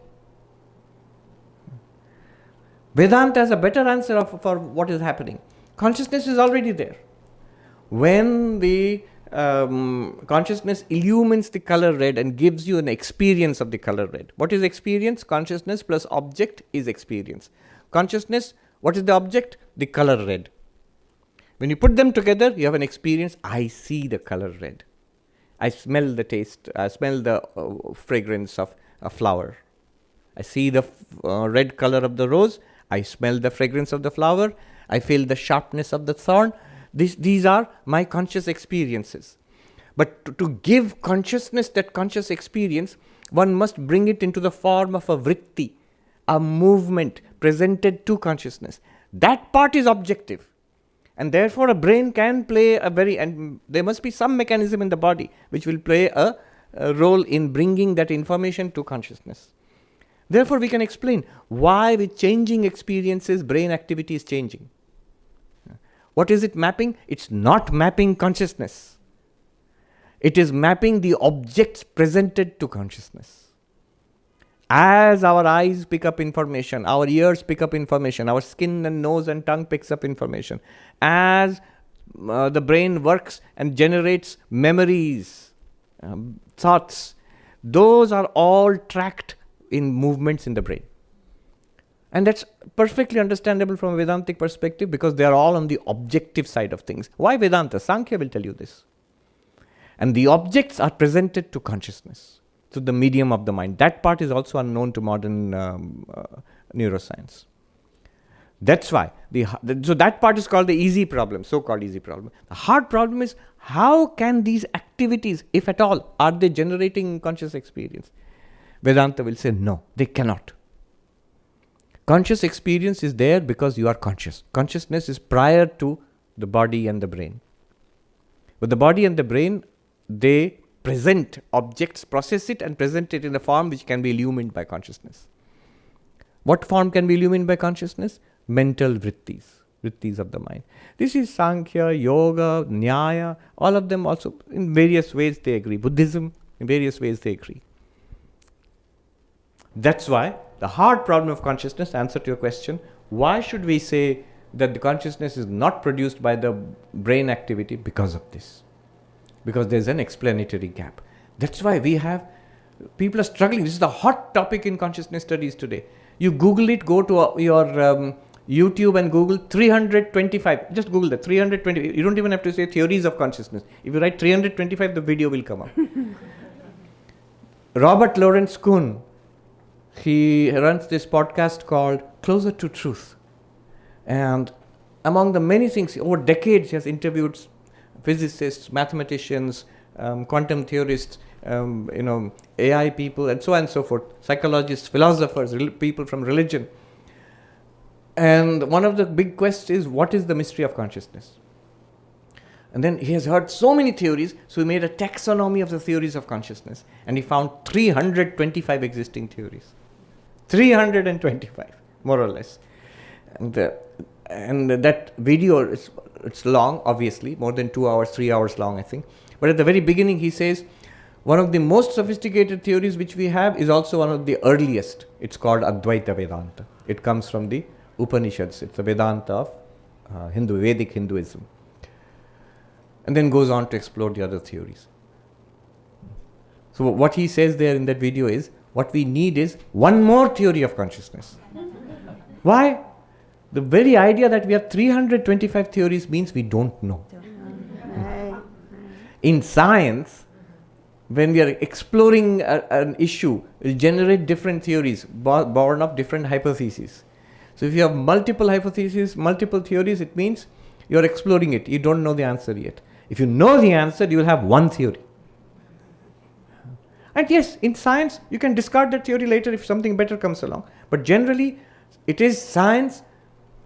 Vedanta has a better answer for what is happening. Consciousness is already there. When the consciousness illumines the color red and gives you an experience of the color red. What is experience? Consciousness plus object is experience. Consciousness, what is the object? The color red. When you put them together, you have an experience. I see the color red. I smell the taste, I smell the fragrance of a flower. I see the red color of the rose. I smell the fragrance of the flower. I feel the sharpness of the thorn. These are my conscious experiences. But to give consciousness that conscious experience, one must bring it into the form of a vritti, a movement presented to consciousness. That part is objective. And therefore a brain can play and there must be some mechanism in the body which will play a role in bringing that information to consciousness. Therefore we can explain why with changing experiences brain activity is changing. What is it mapping? It's not mapping consciousness. It is mapping the objects presented to consciousness. As our eyes pick up information, our ears pick up information, our skin and nose and tongue picks up information. As the brain works and generates memories, thoughts, those are all tracked in movements in the brain. And that's perfectly understandable from a Vedantic perspective because they are all on the objective side of things. Why Vedanta? Sankhya will tell you this. And the objects are presented to consciousness through the medium of the mind. That part is also unknown to modern neuroscience. That's why. So that part is called the easy problem, so-called easy problem. The hard problem is how can these activities, if at all, are they generating conscious experience? Vedanta will say no, they cannot. Conscious experience is there because you are conscious. Consciousness is prior to the body and the brain. But the body and the brain, they present objects, process it and present it in a form which can be illumined by consciousness. What form can be illumined by consciousness? Mental vrittis of the mind. This is Sankhya, Yoga, Nyaya, all of them also in various ways they agree. Buddhism, in various ways they agree. That's why the hard problem of consciousness, answer to your question, why should we say that the consciousness is not produced by the brain activity? Because of this. Because there's an explanatory gap. That's why people are struggling. This is the hot topic in consciousness studies today. You Google it, go to your YouTube and Google 325. Just Google that, 325. You don't even have to say theories of consciousness. If you write 325, the video will come up. Robert Lawrence Kuhn, he runs this podcast called Closer to Truth. And among the many things, over decades he has interviewed physicists, mathematicians, quantum theorists, AI people, and so on and so forth, psychologists, philosophers, people from religion. And one of the big questions is, what is the mystery of consciousness? And then he has heard so many theories, so he made a taxonomy of the theories of consciousness. And he found 325 existing theories. 325, more or less. And that video, it's long, obviously, more than 2 hours, 3 hours long, I think. But at the very beginning, he says, one of the most sophisticated theories which we have is also one of the earliest. It's called Advaita Vedanta. It comes from the Upanishads. It's the Vedanta of Vedic Hinduism. And then goes on to explore the other theories. So what he says there in that video is, what we need is one more theory of consciousness. Why? The very idea that we have 325 theories means we don't know. In science, when we are exploring an issue, we generate different theories born of different hypotheses. So if you have multiple hypotheses, multiple theories, it means you are exploring it. You don't know the answer yet. If you know the answer, you will have one theory. And yes, in science, you can discard that theory later if something better comes along. But generally, it is science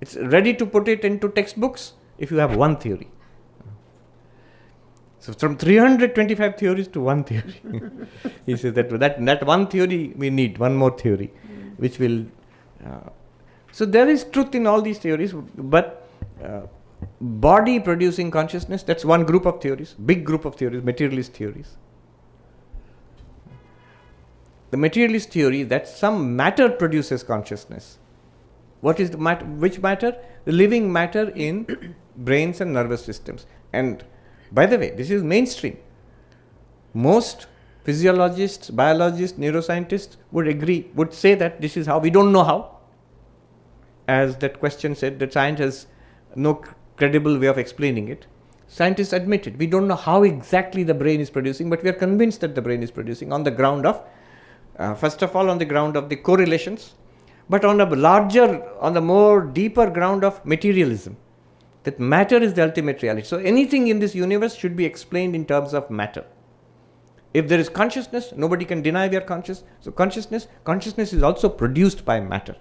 It's ready to put it into textbooks if you have one theory. So from 325 theories to one theory. He says that one theory we need, one more theory, which will... so there is truth in all these theories, but body producing consciousness, that's one group of theories, big group of theories, materialist theories. The materialist theory that some matter produces consciousness. What is the matter? Which matter? The living matter in brains and nervous systems. And by the way, this is mainstream. Most physiologists, biologists, neuroscientists would agree, would say that this is how. We don't know how. As that question said, that science has no credible way of explaining it. Scientists admit it. We don't know how exactly the brain is producing, but we are convinced that the brain is producing on the ground of, first of all, on the ground of the correlations, but on the more deeper ground of materialism. That matter is the ultimate reality. So anything in this universe should be explained in terms of matter. If there is consciousness, nobody can deny we are conscious. So consciousness is also produced by matter.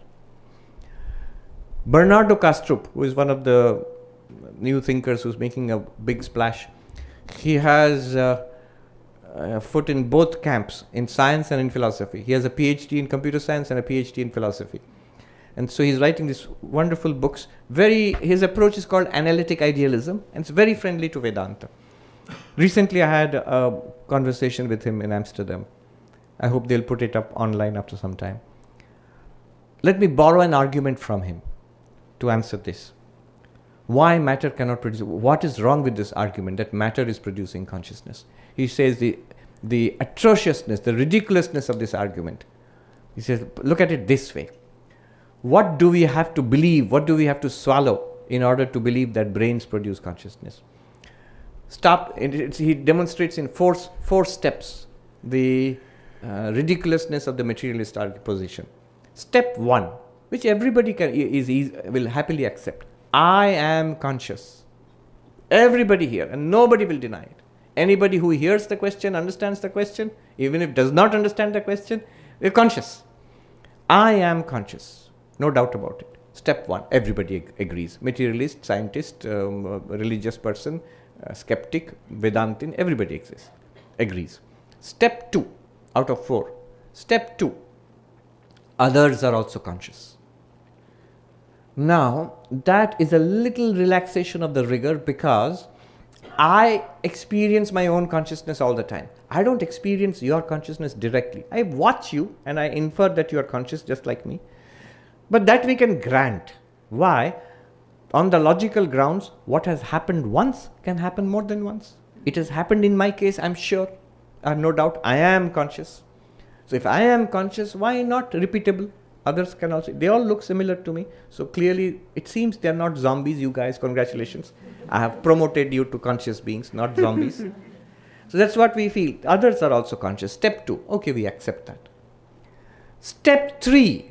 Bernardo Kastrup, who is one of the new thinkers who's making a big splash, he has a foot in both camps, in science and in philosophy. He has a PhD in computer science and a PhD in philosophy. And so he's writing these wonderful books. His approach is called analytic idealism, and it's very friendly to Vedanta. Recently I had a conversation with him in Amsterdam. I hope they'll put it up online after some time. Let me borrow an argument from him to answer this. Why matter cannot produce? What is wrong with this argument that matter is producing consciousness? He says the atrociousness, the ridiculousness of this argument. He says, look at it this way. What do we have to believe? What do we have to swallow in order to believe that brains produce consciousness? He demonstrates in four steps the ridiculousness of the materialist position. Step 1, which everybody will happily accept. I am conscious. Everybody here, and nobody will deny it. Anybody who hears the question, understands the question, even if does not understand the question, they're conscious. I am conscious. No doubt about it. Step 1, everybody agrees. Materialist, scientist, religious person, skeptic, Vedantin, everybody agrees. Step 2, out of 4. Step 2, others are also conscious. Now, that is a little relaxation of the rigor because I experience my own consciousness all the time. I don't experience your consciousness directly. I watch you and I infer that you are conscious just like me. But that we can grant. Why? On the logical grounds, what has happened once can happen more than once. It has happened in my case, I'm sure. I have no doubt. I am conscious. So if I am conscious, why not repeatable? Others can also. They all look similar to me. So clearly, it seems they are not zombies, you guys. Congratulations. I have promoted you to conscious beings, not zombies. So that's what we feel. Others are also conscious. Step 2. Okay, we accept that. Step 3.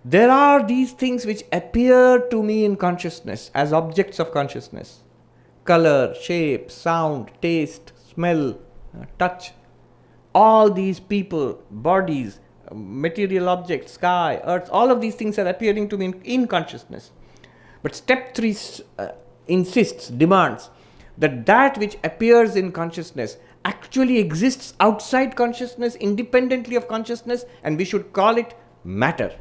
There are these things which appear to me in consciousness as objects of consciousness. Color, shape, sound, taste, smell, touch. All these people, bodies, material objects, sky, earth, all of these things are appearing to me in consciousness. But step 3 demands that which appears in consciousness actually exists outside consciousness, independently of consciousness, and we should call it matter.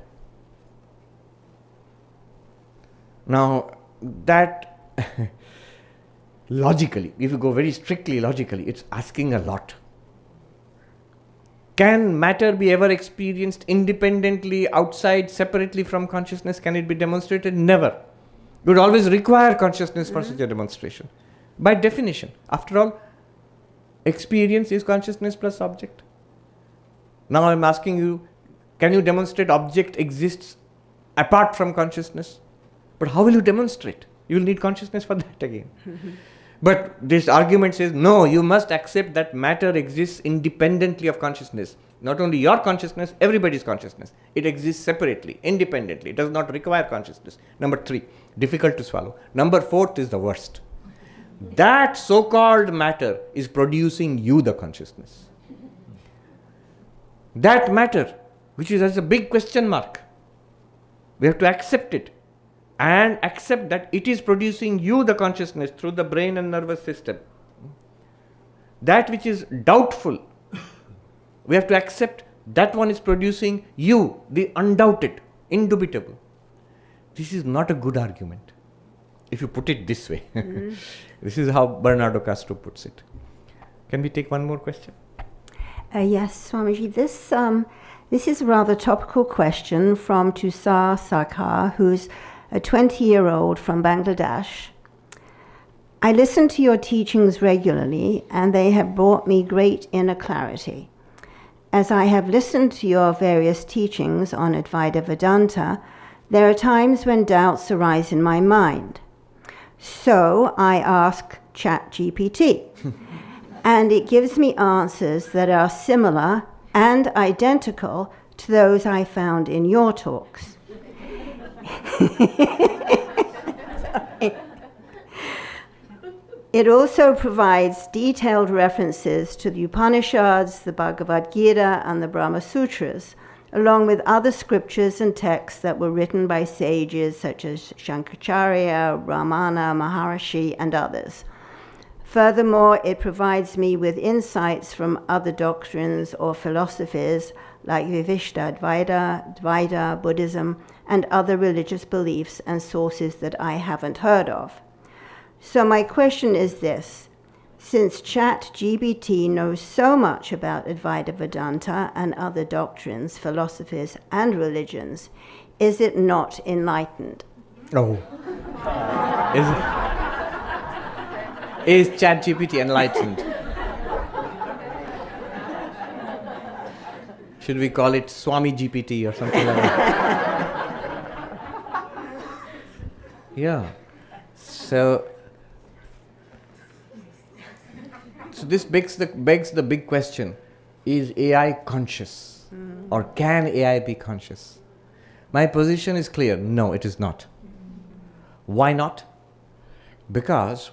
Now, that logically, if you go very strictly logically, it's asking a lot. Can matter be ever experienced independently, outside, separately from consciousness? Can it be demonstrated? Never. You would always require consciousness for such a demonstration. By definition. After all, experience is consciousness plus object. Now I'm asking you, can you demonstrate object exists apart from consciousness? But how will you demonstrate? You will need consciousness for that again. But this argument says, no, you must accept that matter exists independently of consciousness. Not only your consciousness, everybody's consciousness. It exists separately, independently. It does not require consciousness. Number 3, difficult to swallow. Number 4 is the worst. That so-called matter is producing you the consciousness. That matter, which is as a big question mark, we have to accept it. and accept that it is producing you the consciousness through the brain and nervous system. That which is doubtful, we have to accept that one is producing you, the undoubted, indubitable. This is not a good argument, if you put it this way. This is how Bernardo Castro puts it. Can we take one more question?
Yes, Swamiji. This is a rather topical question from Tusar Sarkar, who's a 20-year-old from Bangladesh. I listen to your teachings regularly, and they have brought me great inner clarity. As I have listened to your various teachings on Advaita Vedanta, there are times when doubts arise in my mind. So I ask ChatGPT, and it gives me answers that are similar and identical to those I found in your talks. It also provides detailed references to the Upanishads, the Bhagavad Gita, and the Brahma Sutras, along with other scriptures and texts that were written by sages such as Shankaracharya, Ramana Maharishi, and others. Furthermore, it provides me with insights from other doctrines or philosophies like Vivishta Advaita, Dvaita, Buddhism, and other religious beliefs and sources that I haven't heard of. So my question is this: since ChatGPT knows so much about Advaita Vedanta and other doctrines, philosophies, and religions, is it not enlightened?
Oh. Is ChatGPT enlightened? Should we call it Swami GPT or something like that? Yeah. So this begs the big question: is AI conscious, or can AI be conscious? My position is clear: no, it is not. Why not? Because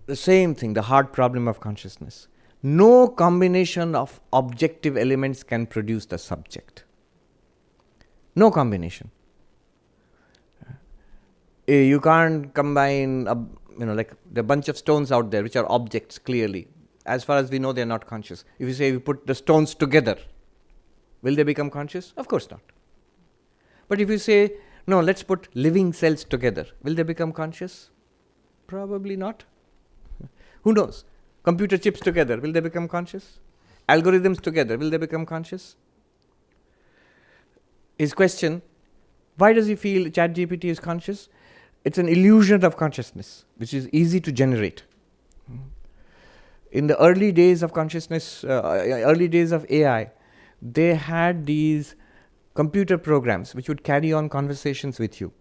the same thing, the hard problem of consciousness. No combination of objective elements can produce the subject. No combination. You can't combine, like the bunch of stones out there which are objects clearly. As far as we know, they are not conscious. If you say we put the stones together, will they become conscious? Of course not. But if you say, no, let's put living cells together, will they become conscious? Probably not. Who knows? Computer chips together, will they become conscious? Algorithms together, will they become conscious? His question, why does he feel ChatGPT is conscious? It's an illusion of consciousness, which is easy to generate. In the early days of consciousness, early days of AI, they had these computer programs which would carry on conversations with you.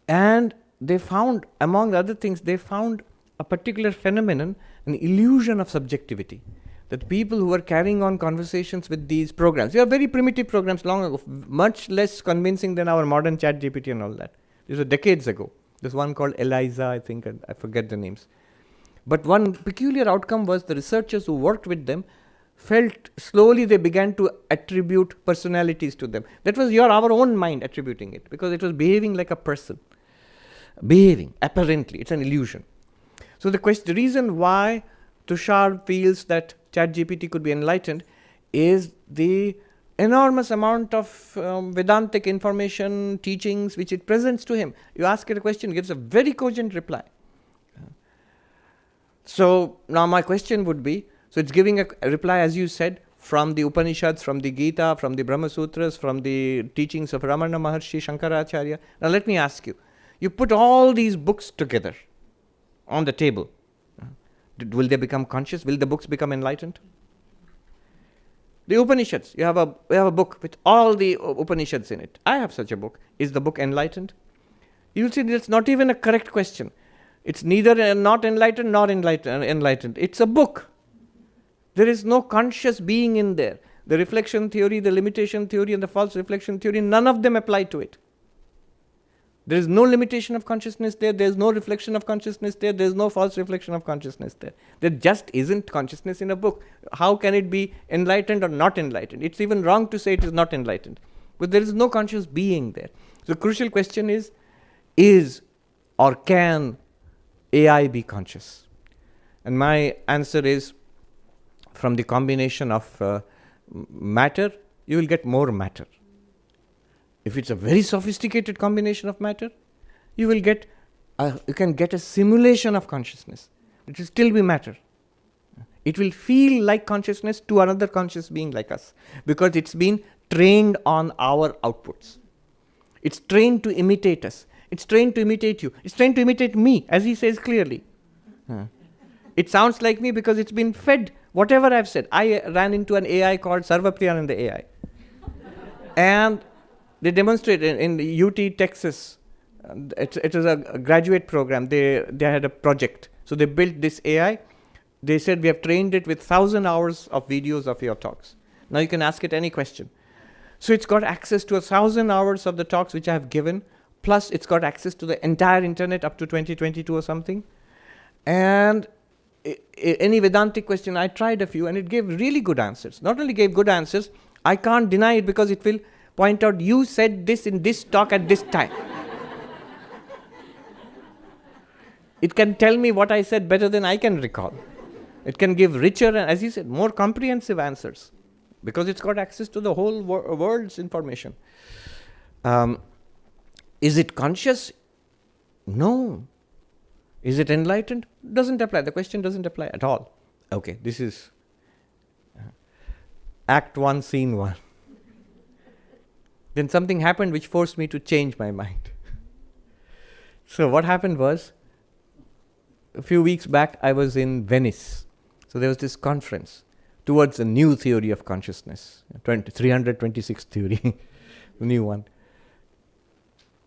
And they found, among other things, they found a particular phenomenon, an illusion of subjectivity. That people who were carrying on conversations with these programs, they are very primitive programs long ago, much less convincing than our modern ChatGPT and all that. These were decades ago. There's one called Eliza, I think, and I forget the names. But one peculiar outcome was the researchers who worked with them felt slowly they began to attribute personalities to them. That was our own mind attributing it, because it was behaving like a person. Behaving, apparently, it's an illusion. So the reason why Tushar feels that ChatGPT could be enlightened is the enormous amount of Vedantic information, teachings, which it presents to him. You ask it a question, it gives a very cogent reply. So now my question would be, so it's giving a reply, as you said, from the Upanishads, from the Gita, from the Brahma Sutras, from the teachings of Ramana Maharshi, Shankaracharya. Now let me ask you, you put all these books together on the table. Will they become conscious? Will the books become enlightened? The Upanishads, we have a book with all the Upanishads in it. I have such a book. Is the book enlightened? You'll see that's not even a correct question. It's neither not enlightened nor enlightened. It's a book. There is no conscious being in there. The reflection theory, the limitation theory, and the false reflection theory, none of them apply to it. There is no limitation of consciousness there. There is no reflection of consciousness there. There is no false reflection of consciousness there. There just isn't consciousness in a book. How can it be enlightened or not enlightened? It's even wrong to say it is not enlightened. but there is no conscious being there. So the crucial question is or can AI be conscious? And my answer is, from the combination of matter, you will get more matter. If it's a very sophisticated combination of matter, you can get a simulation of consciousness. It will still be matter. It will feel like consciousness to another conscious being like us, because it's been trained on our outputs. It's trained to imitate us. It's trained to imitate you. It's trained to imitate me, as he says clearly. It sounds like me because it's been fed whatever I've said. I ran into an AI called Sarvapriyananda AI. And they demonstrated in UT, Texas. It was a graduate program. They had a project. So they built this AI. They said, we have trained it with 1,000 hours of videos of your talks. Now you can ask it any question. So it's got access to 1,000 hours of the talks which I have given, plus it's got access to the entire internet up to 2022 or something. And any Vedantic question, I tried a few and it gave really good answers. Not only gave good answers, I can't deny it because it will point out, you said this in this talk at this time. It can tell me what I said better than I can recall. It can give richer and, as you said, more comprehensive answers because it's got access to the whole world's information. Is it conscious? No. Is it enlightened? Doesn't apply. The question doesn't apply at all. Okay, this is Act 1, Scene 1. Then something happened which forced me to change my mind. So what happened was, a few weeks back, I was in Venice. So there was this conference towards a new theory of consciousness, 326 theory, the new one.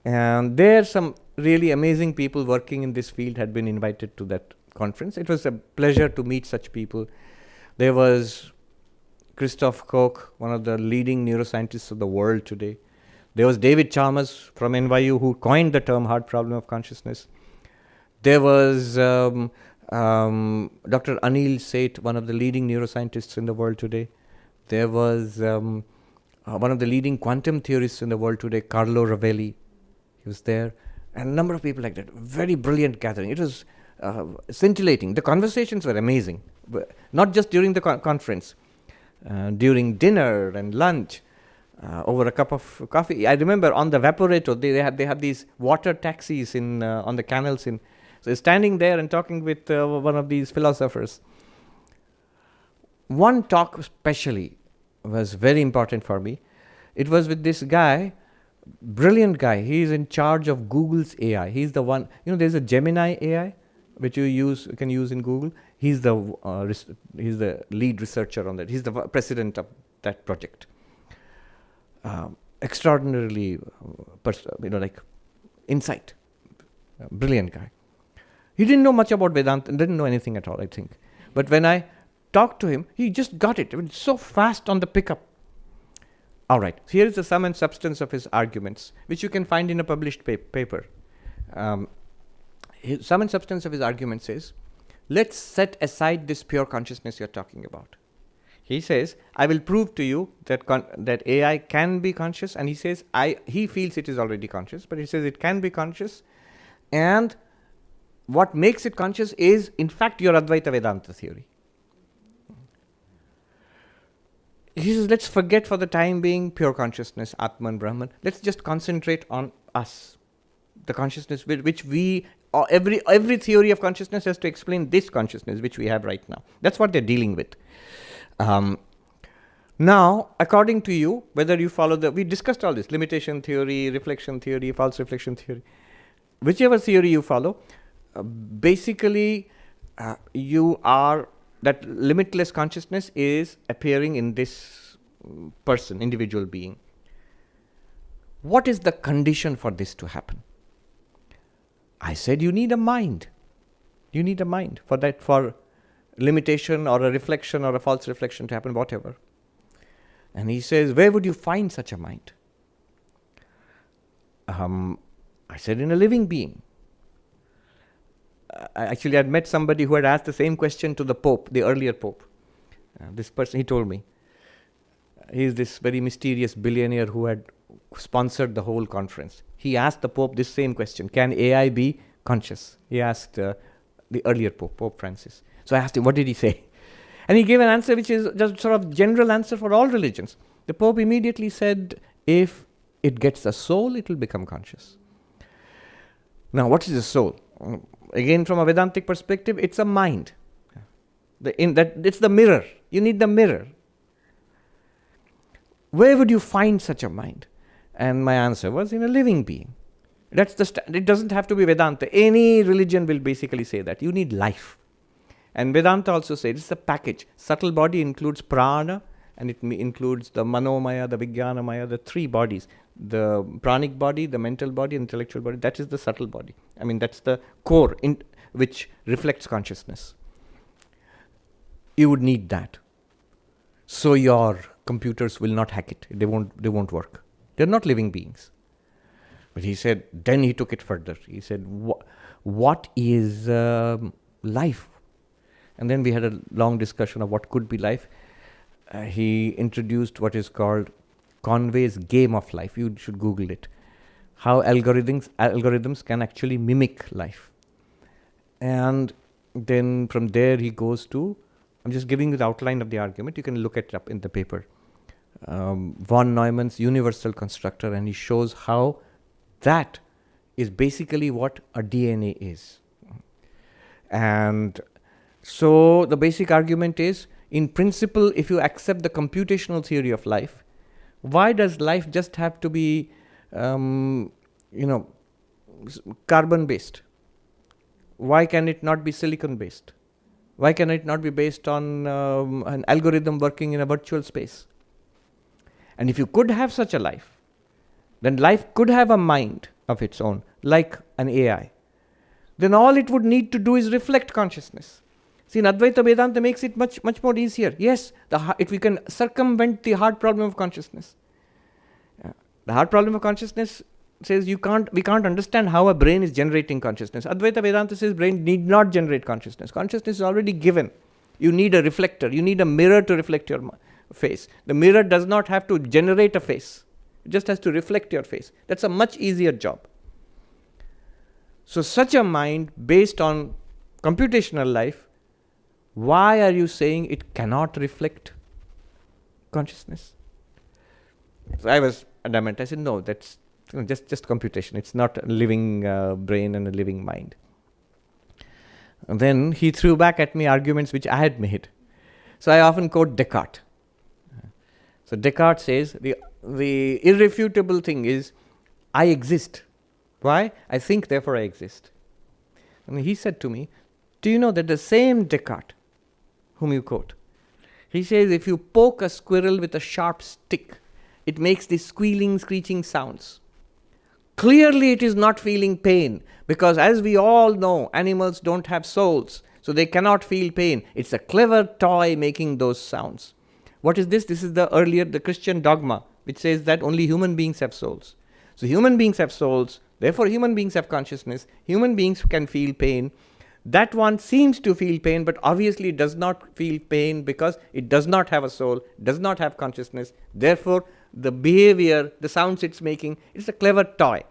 And there some really amazing people working in this field had been invited to that conference. It was a pleasure to meet such people. There was Christoph Koch, one of the leading neuroscientists of the world today. There was David Chalmers from NYU, who coined the term hard problem of consciousness. There was Dr. Anil Seth, one of the leading neuroscientists in the world today. There was one of the leading quantum theorists in the world today, Carlo Rovelli. He was there. And a number of people like that. Very brilliant gathering. It was scintillating. The conversations were amazing. Not just during the conference. During dinner and lunch, over a cup of coffee. I remember on the Vaporato, they had these water taxis on the canals in. So standing there and talking with one of these philosophers. One talk especially was very important for me. It was with this guy, brilliant guy. He is in charge of Google's AI. He's the one, there's a Gemini AI, which you can use in Google. He's the lead researcher on that. He's the president of that project. Extraordinarily, insight. Brilliant guy. He didn't know much about Vedanta, didn't know anything at all, I think. But when I talked to him, he just got it. So fast on the pickup. All right, so here is the sum and substance of his arguments, which you can find in a published paper. His sum and substance of his arguments is, let's set aside this pure consciousness you're talking about. He says, I will prove to you that AI can be conscious, and he says, he feels it is already conscious, but he says it can be conscious, and what makes it conscious is, in fact, your Advaita Vedanta theory. He says, let's forget for the time being pure consciousness, Atman, Brahman. Let's just concentrate on us, the consciousness which we, every theory of consciousness has to explain this consciousness which we have right now. That's what they're dealing with. Now, according to you, whether you follow we discussed all this, limitation theory, reflection theory, false reflection theory. Whichever theory you follow, basically you are, that limitless consciousness is appearing in this person, individual being. What is the condition for this to happen? I said you need a mind. You need a mind for that, for limitation or a reflection or a false reflection to happen, whatever. And he says, where would you find such a mind? I said, in a living being. Actually, I'd met somebody who had asked the same question to the Pope, the earlier Pope. This person, he told me. He's this very mysterious billionaire who sponsored the whole conference. He asked the Pope this same question: can AI be conscious? He asked the earlier Pope, Pope Francis. So I asked him, what did he say? And he gave an answer which is just sort of general answer for all religions. The Pope immediately said, if it gets a soul, it will become conscious. Now, what is a soul? Again, from a Vedantic perspective, it's a mind. It's the mirror. You need the mirror. Where would you find such a mind? And my answer was in a living being. It doesn't have to be Vedanta. Any religion will basically say that. You need life. And Vedanta also says it's a package. Subtle body includes prana, and it includes the manomaya, the vijnanamaya, the three bodies. The pranic body, the mental body, intellectual body. That is the subtle body. I mean, that's the core which reflects consciousness. You would need that. So your computers will not hack it. They won't work. They're not living beings. But he said, then he took it further. He said, what is life? And then we had a long discussion of what could be life. He introduced what is called Conway's game of life. You should Google it. How algorithms can actually mimic life. And then from there he goes to, I'm just giving you the outline of the argument. You can look it up in the paper. Von Neumann's universal constructor, and he shows how that is basically what a DNA is. And so the basic argument is, in principle, if you accept the computational theory of life, why does life just have to be, carbon-based? Why can it not be silicon-based? Why can it not be based on an algorithm working in a virtual space? And if you could have such a life, then life could have a mind of its own, like an AI. Then all it would need to do is reflect consciousness. See, in Advaita Vedanta makes it much more easier. Yes, if we can circumvent the hard problem of consciousness. The hard problem of consciousness says we can't understand how a brain is generating consciousness. Advaita Vedanta says brain need not generate consciousness. Consciousness is already given. You need a reflector. You need a mirror to reflect your face. The mirror does not have to generate a face. It just has to reflect your face. That's a much easier job. So such a mind based on computational life, why are you saying it cannot reflect consciousness? So I was adamant. I said, no, that's just computation. It's not a living brain and a living mind. And then he threw back at me arguments which I had made. So I often quote Descartes. So Descartes says, the irrefutable thing is, I exist. Why? I think, therefore I exist. And he said to me, do you know that the same Descartes, whom you quote, he says if you poke a squirrel with a sharp stick, it makes these squealing, screeching sounds. Clearly it is not feeling pain, because as we all know, animals don't have souls, so they cannot feel pain. It's a clever toy making those sounds. What is this? This is the Christian dogma, which says that only human beings have souls. So human beings have souls, therefore human beings have consciousness, human beings can feel pain. That one seems to feel pain, but obviously it does not feel pain because it does not have a soul, does not have consciousness. Therefore, the behavior, the sounds it's making, it's a clever toy.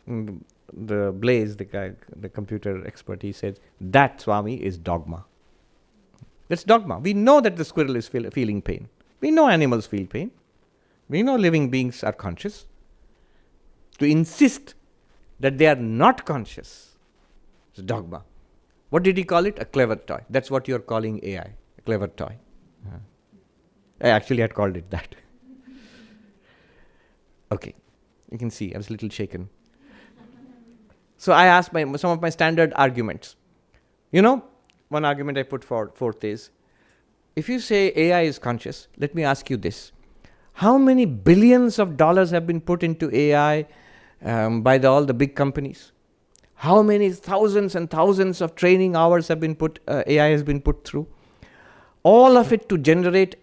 The Blaze, the guy, the computer expert, he said, that, Swami, is dogma. That's dogma. We know that the squirrel is feeling pain. We know animals feel pain. We know living beings are conscious. To insist that they are not conscious is dogma. What did he call it? A clever toy. That's what you're calling AI, a clever toy. I actually had called it that. Okay, you can see I was a little shaken. So I asked some of my standard arguments. One argument I put forth is, if you say AI is conscious, let me ask you this. How many billions of dollars have been put into AI by all the big companies? How many thousands and thousands of training hours have been AI has been put through? All of it to generate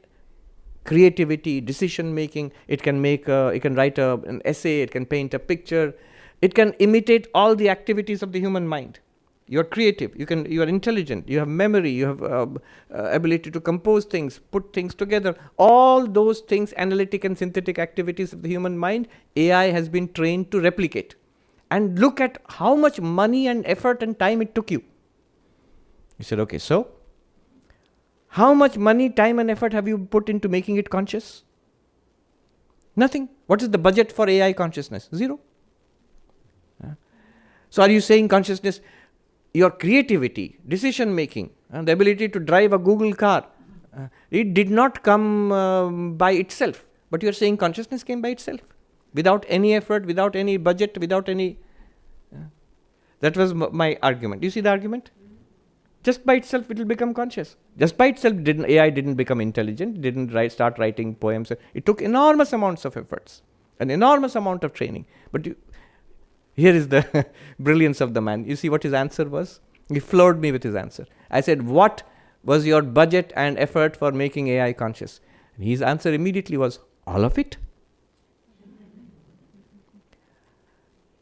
creativity, decision making. It can write an essay, it can paint a picture, it can imitate all the activities of the human mind. you're creative, you are intelligent, you have memory, you have ability to compose things, put things together. All those things, analytic and synthetic activities of the human mind, AI has been trained to replicate. And look at how much money and effort and time it took you. You said, okay, so how much money, time and effort have you put into making it conscious? Nothing. What is the budget for AI consciousness? Zero. So are you saying consciousness, your creativity, decision making, the ability to drive a Google car, it did not come by itself. But you're saying consciousness came by itself, without any effort, without any budget, without any... That was my argument. Do you see the argument? Just by itself it will become conscious. Just by itself AI didn't become intelligent, didn't start writing poems. It took enormous amounts of efforts, an enormous amount of training. But here is the brilliance of the man. You see what his answer was? He floored me with his answer. I said, what was your budget and effort for making AI conscious? And his answer immediately was, all of it.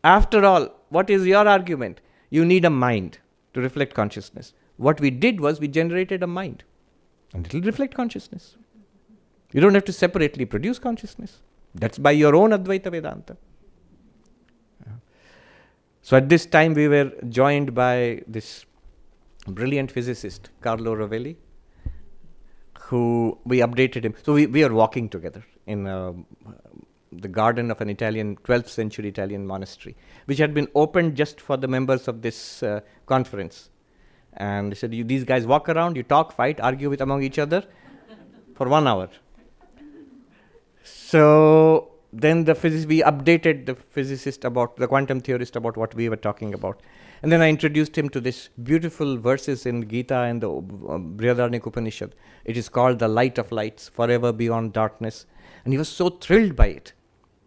After all, what is your argument? You need a mind to reflect consciousness. What we did was we generated a mind, and it will reflect consciousness. You don't have to separately produce consciousness. That's by your own Advaita Vedanta. So at this time we were joined by this brilliant physicist, Carlo Rovelli, who we updated him. So we are walking together in the garden of an 12th century Italian monastery, which had been opened just for the members of this conference. And they said, these guys walk around, you talk, fight, argue among each other for 1 hour. So then we updated the physicist the quantum theorist about what we were talking about. And then I introduced him to this beautiful verses in Gita and the Brihadaranyaka Upanishad. It is called the light of lights, forever beyond darkness. And he was so thrilled by it,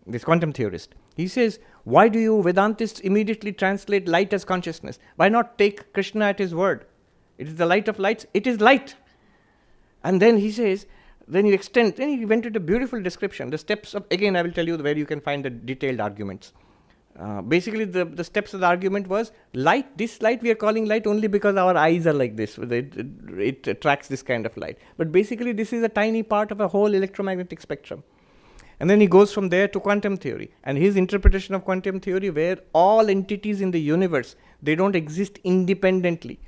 this quantum theorist. He says, why do you Vedantists immediately translate light as consciousness? Why not take Krishna at his word? It is the light of lights. It is light. And then he says, then you extend, then he went into a beautiful description. The steps of, again, I will tell you where you can find the detailed arguments. Basically, the steps of the argument was, light, this light we are calling light only because our eyes are like this. It attracts this kind of light. But basically, this is a tiny part of a whole electromagnetic spectrum. And then he goes from there to quantum theory. And his interpretation of quantum theory, where all entities in the universe, they don't exist independently.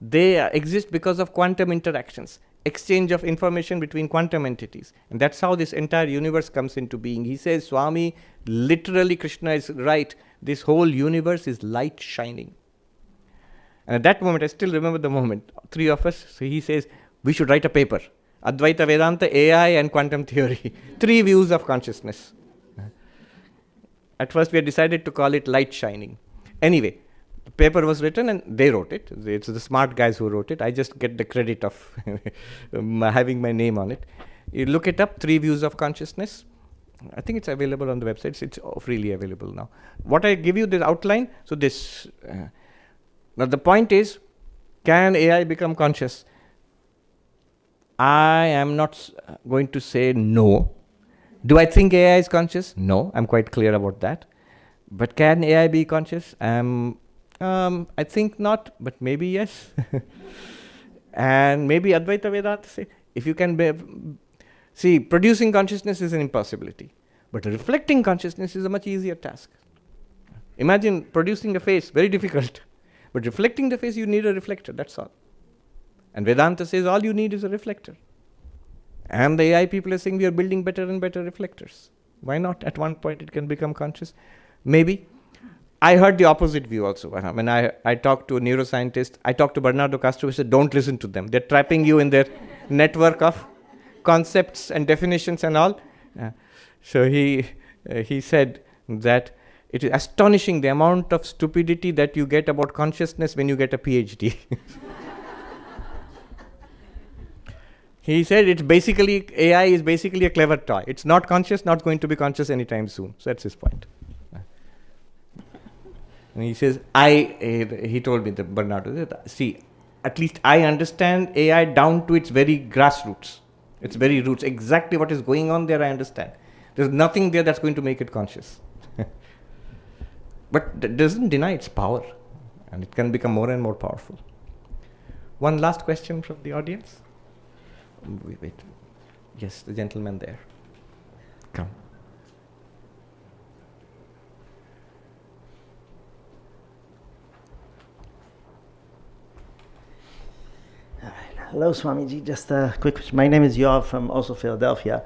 They exist because of quantum interactions, exchange of information between quantum entities. And that's how this entire universe comes into being. He says, Swami, literally Krishna is right. This whole universe is light shining. And at that moment, I still remember the moment, 3 of us, so he says, we should write a paper. Advaita Vedanta, AI and quantum theory. 3 views of consciousness. At first we had decided to call it light shining. Anyway, the paper was written and they wrote it. It's the smart guys who wrote it. I just get the credit of having my name on it. You look it up, 3 views of consciousness. I think it's available on the website. It's freely available now. What I give you, this outline. So this, now the point is, can AI become conscious? I am not going to say no. Do I think AI is conscious? No, I'm quite clear about that. But can AI be conscious? I think not, but maybe yes. And maybe Advaita Vedanta say, if you can see, producing consciousness is an impossibility, but reflecting consciousness is a much easier task. Imagine producing a face, very difficult, but reflecting the face, you need a reflector, that's all. And Vedanta says all you need is a reflector. And the AI people are saying we are building better and better reflectors. Why not? At one point it can become conscious. Maybe. I heard the opposite view also. When I talked to a neuroscientist, I talked to Bernardo Castro, he said, don't listen to them. They're trapping you in their network of concepts and definitions and all. So he said that it is astonishing the amount of stupidity that you get about consciousness when you get a PhD. He said AI is basically a clever toy. It's not conscious, not going to be conscious anytime soon. So that's his point. And he says, he told me, Bernardo, see, at least I understand AI down to its very grassroots, its very roots. Exactly what is going on there, I understand. There's nothing there that's going to make it conscious. But that doesn't deny its power. and it can become more and more powerful. One last question from the audience. Wait. Yes, the gentleman there. Come.
Hello, Swamiji. Just a quick question. My name is Yoav from also Philadelphia.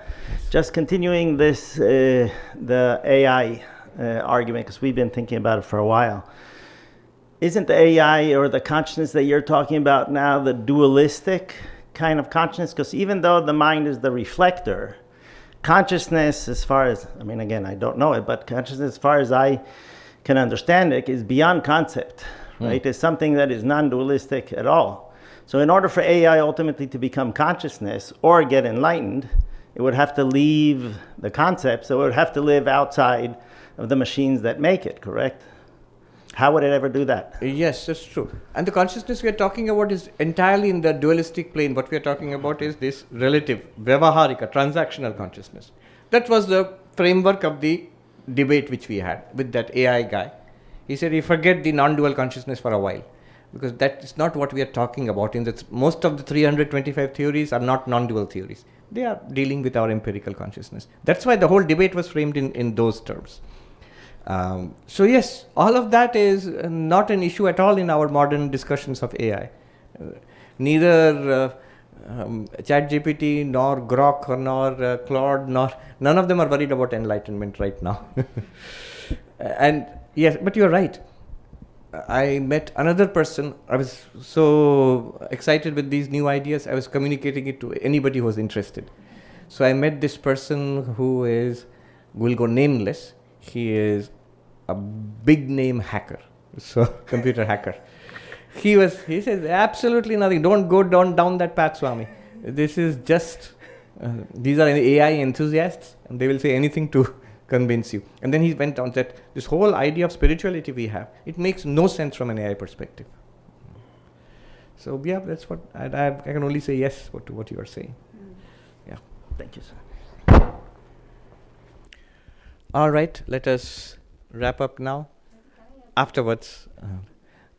Just continuing this, the AI argument, because we've been thinking about it for a while. Isn't the AI or the consciousness that you're talking about now the dualistic kind of consciousness? Because even though the mind is the reflector, consciousness, as far as, I mean, again, I don't know it, but consciousness, as far as I can understand it, is beyond concept, right? It's something that is non-dualistic at all. So in order for AI ultimately to become consciousness or get enlightened, it would have to leave the concept, so it would have to live outside of the machines that make it, correct? How would it ever do that?
Yes, that's true. And the consciousness we are talking about is entirely in the dualistic plane. What we are talking about is this relative, vyavaharika, transactional consciousness. That was the framework of the debate which we had with that AI guy. He said, you forget the non-dual consciousness for a while, because that is not what we are talking about. Most of the 325 theories are not non-dual theories. They are dealing with our empirical consciousness. That's why the whole debate was framed in those terms. So yes, all of that is not an issue at all in our modern discussions of AI. Neither ChatGPT nor Grok nor Claude none of them are worried about enlightenment right now. And yes, but you're right. I met another person. I was so excited with these new ideas. I was communicating it to anybody who was interested. So I met this person who will go nameless. He is a big name hacker, so computer hacker. He says absolutely nothing. Don't go down that path, Swami. This is just these are AI enthusiasts, and they will say anything to convince you. And then he went on that this whole idea of spirituality we have, it makes no sense from an AI perspective. So yeah, that's what I can only say yes to what you are saying. Yeah.
Thank you, sir.
All right, let us wrap up now. Afterwards,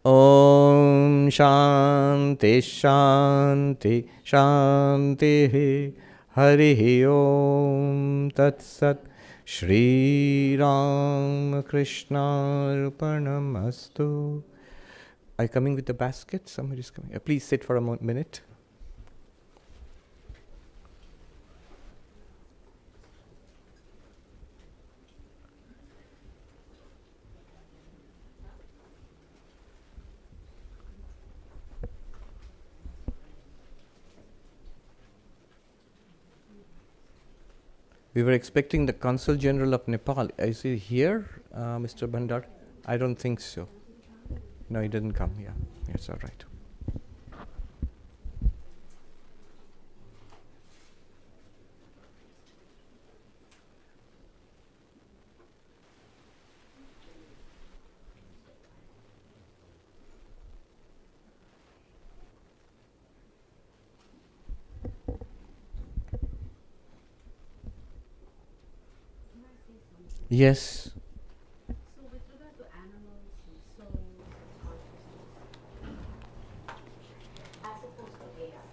Om Shanti Shanti Shanti Hari Om Tat Sat Shri Ram Krishna Arpanamastu. Are you coming with the basket? Somebody is coming. Please sit for a minute. We were expecting the Consul General of Nepal. Is he here, Mr. Bhandar? I don't think so. No, he didn't come. Yeah, it's all right. Yes.
So with regard to animals and souls, as opposed to AI,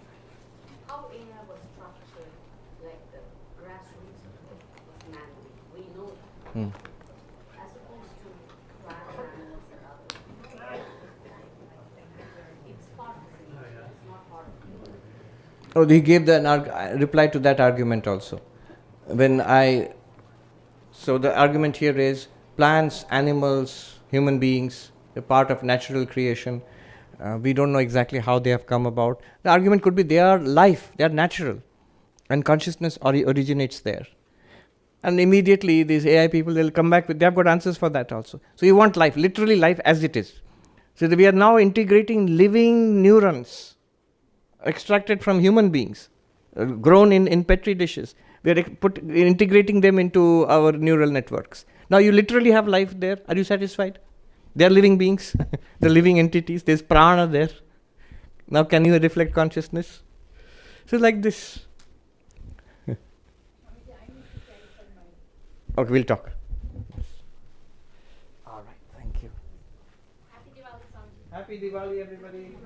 how AI was structured, like the grassroots of it was man-made. We know that. As opposed to plants, animals, and others. It's part of nature, it's not part of nature.
Oh, he gave the reply to that argument also. So the argument here is plants, animals, human beings, a part of natural creation. We don't know exactly how they have come about. The argument could be they are life, they are natural, and consciousness originates there. And immediately these AI people, they'll come back they have got answers for that also. So you want life, literally life as it is. So we are now integrating living neurons extracted from human beings, grown in petri dishes. We are integrating them into our neural networks. Now you literally have life there. Are you satisfied? They are living beings, the living entities. There's prana there. Now can you reflect consciousness? So like this. Okay, we'll talk. All right, thank you.
Happy Diwali, Swamiji.
Happy Diwali, everybody.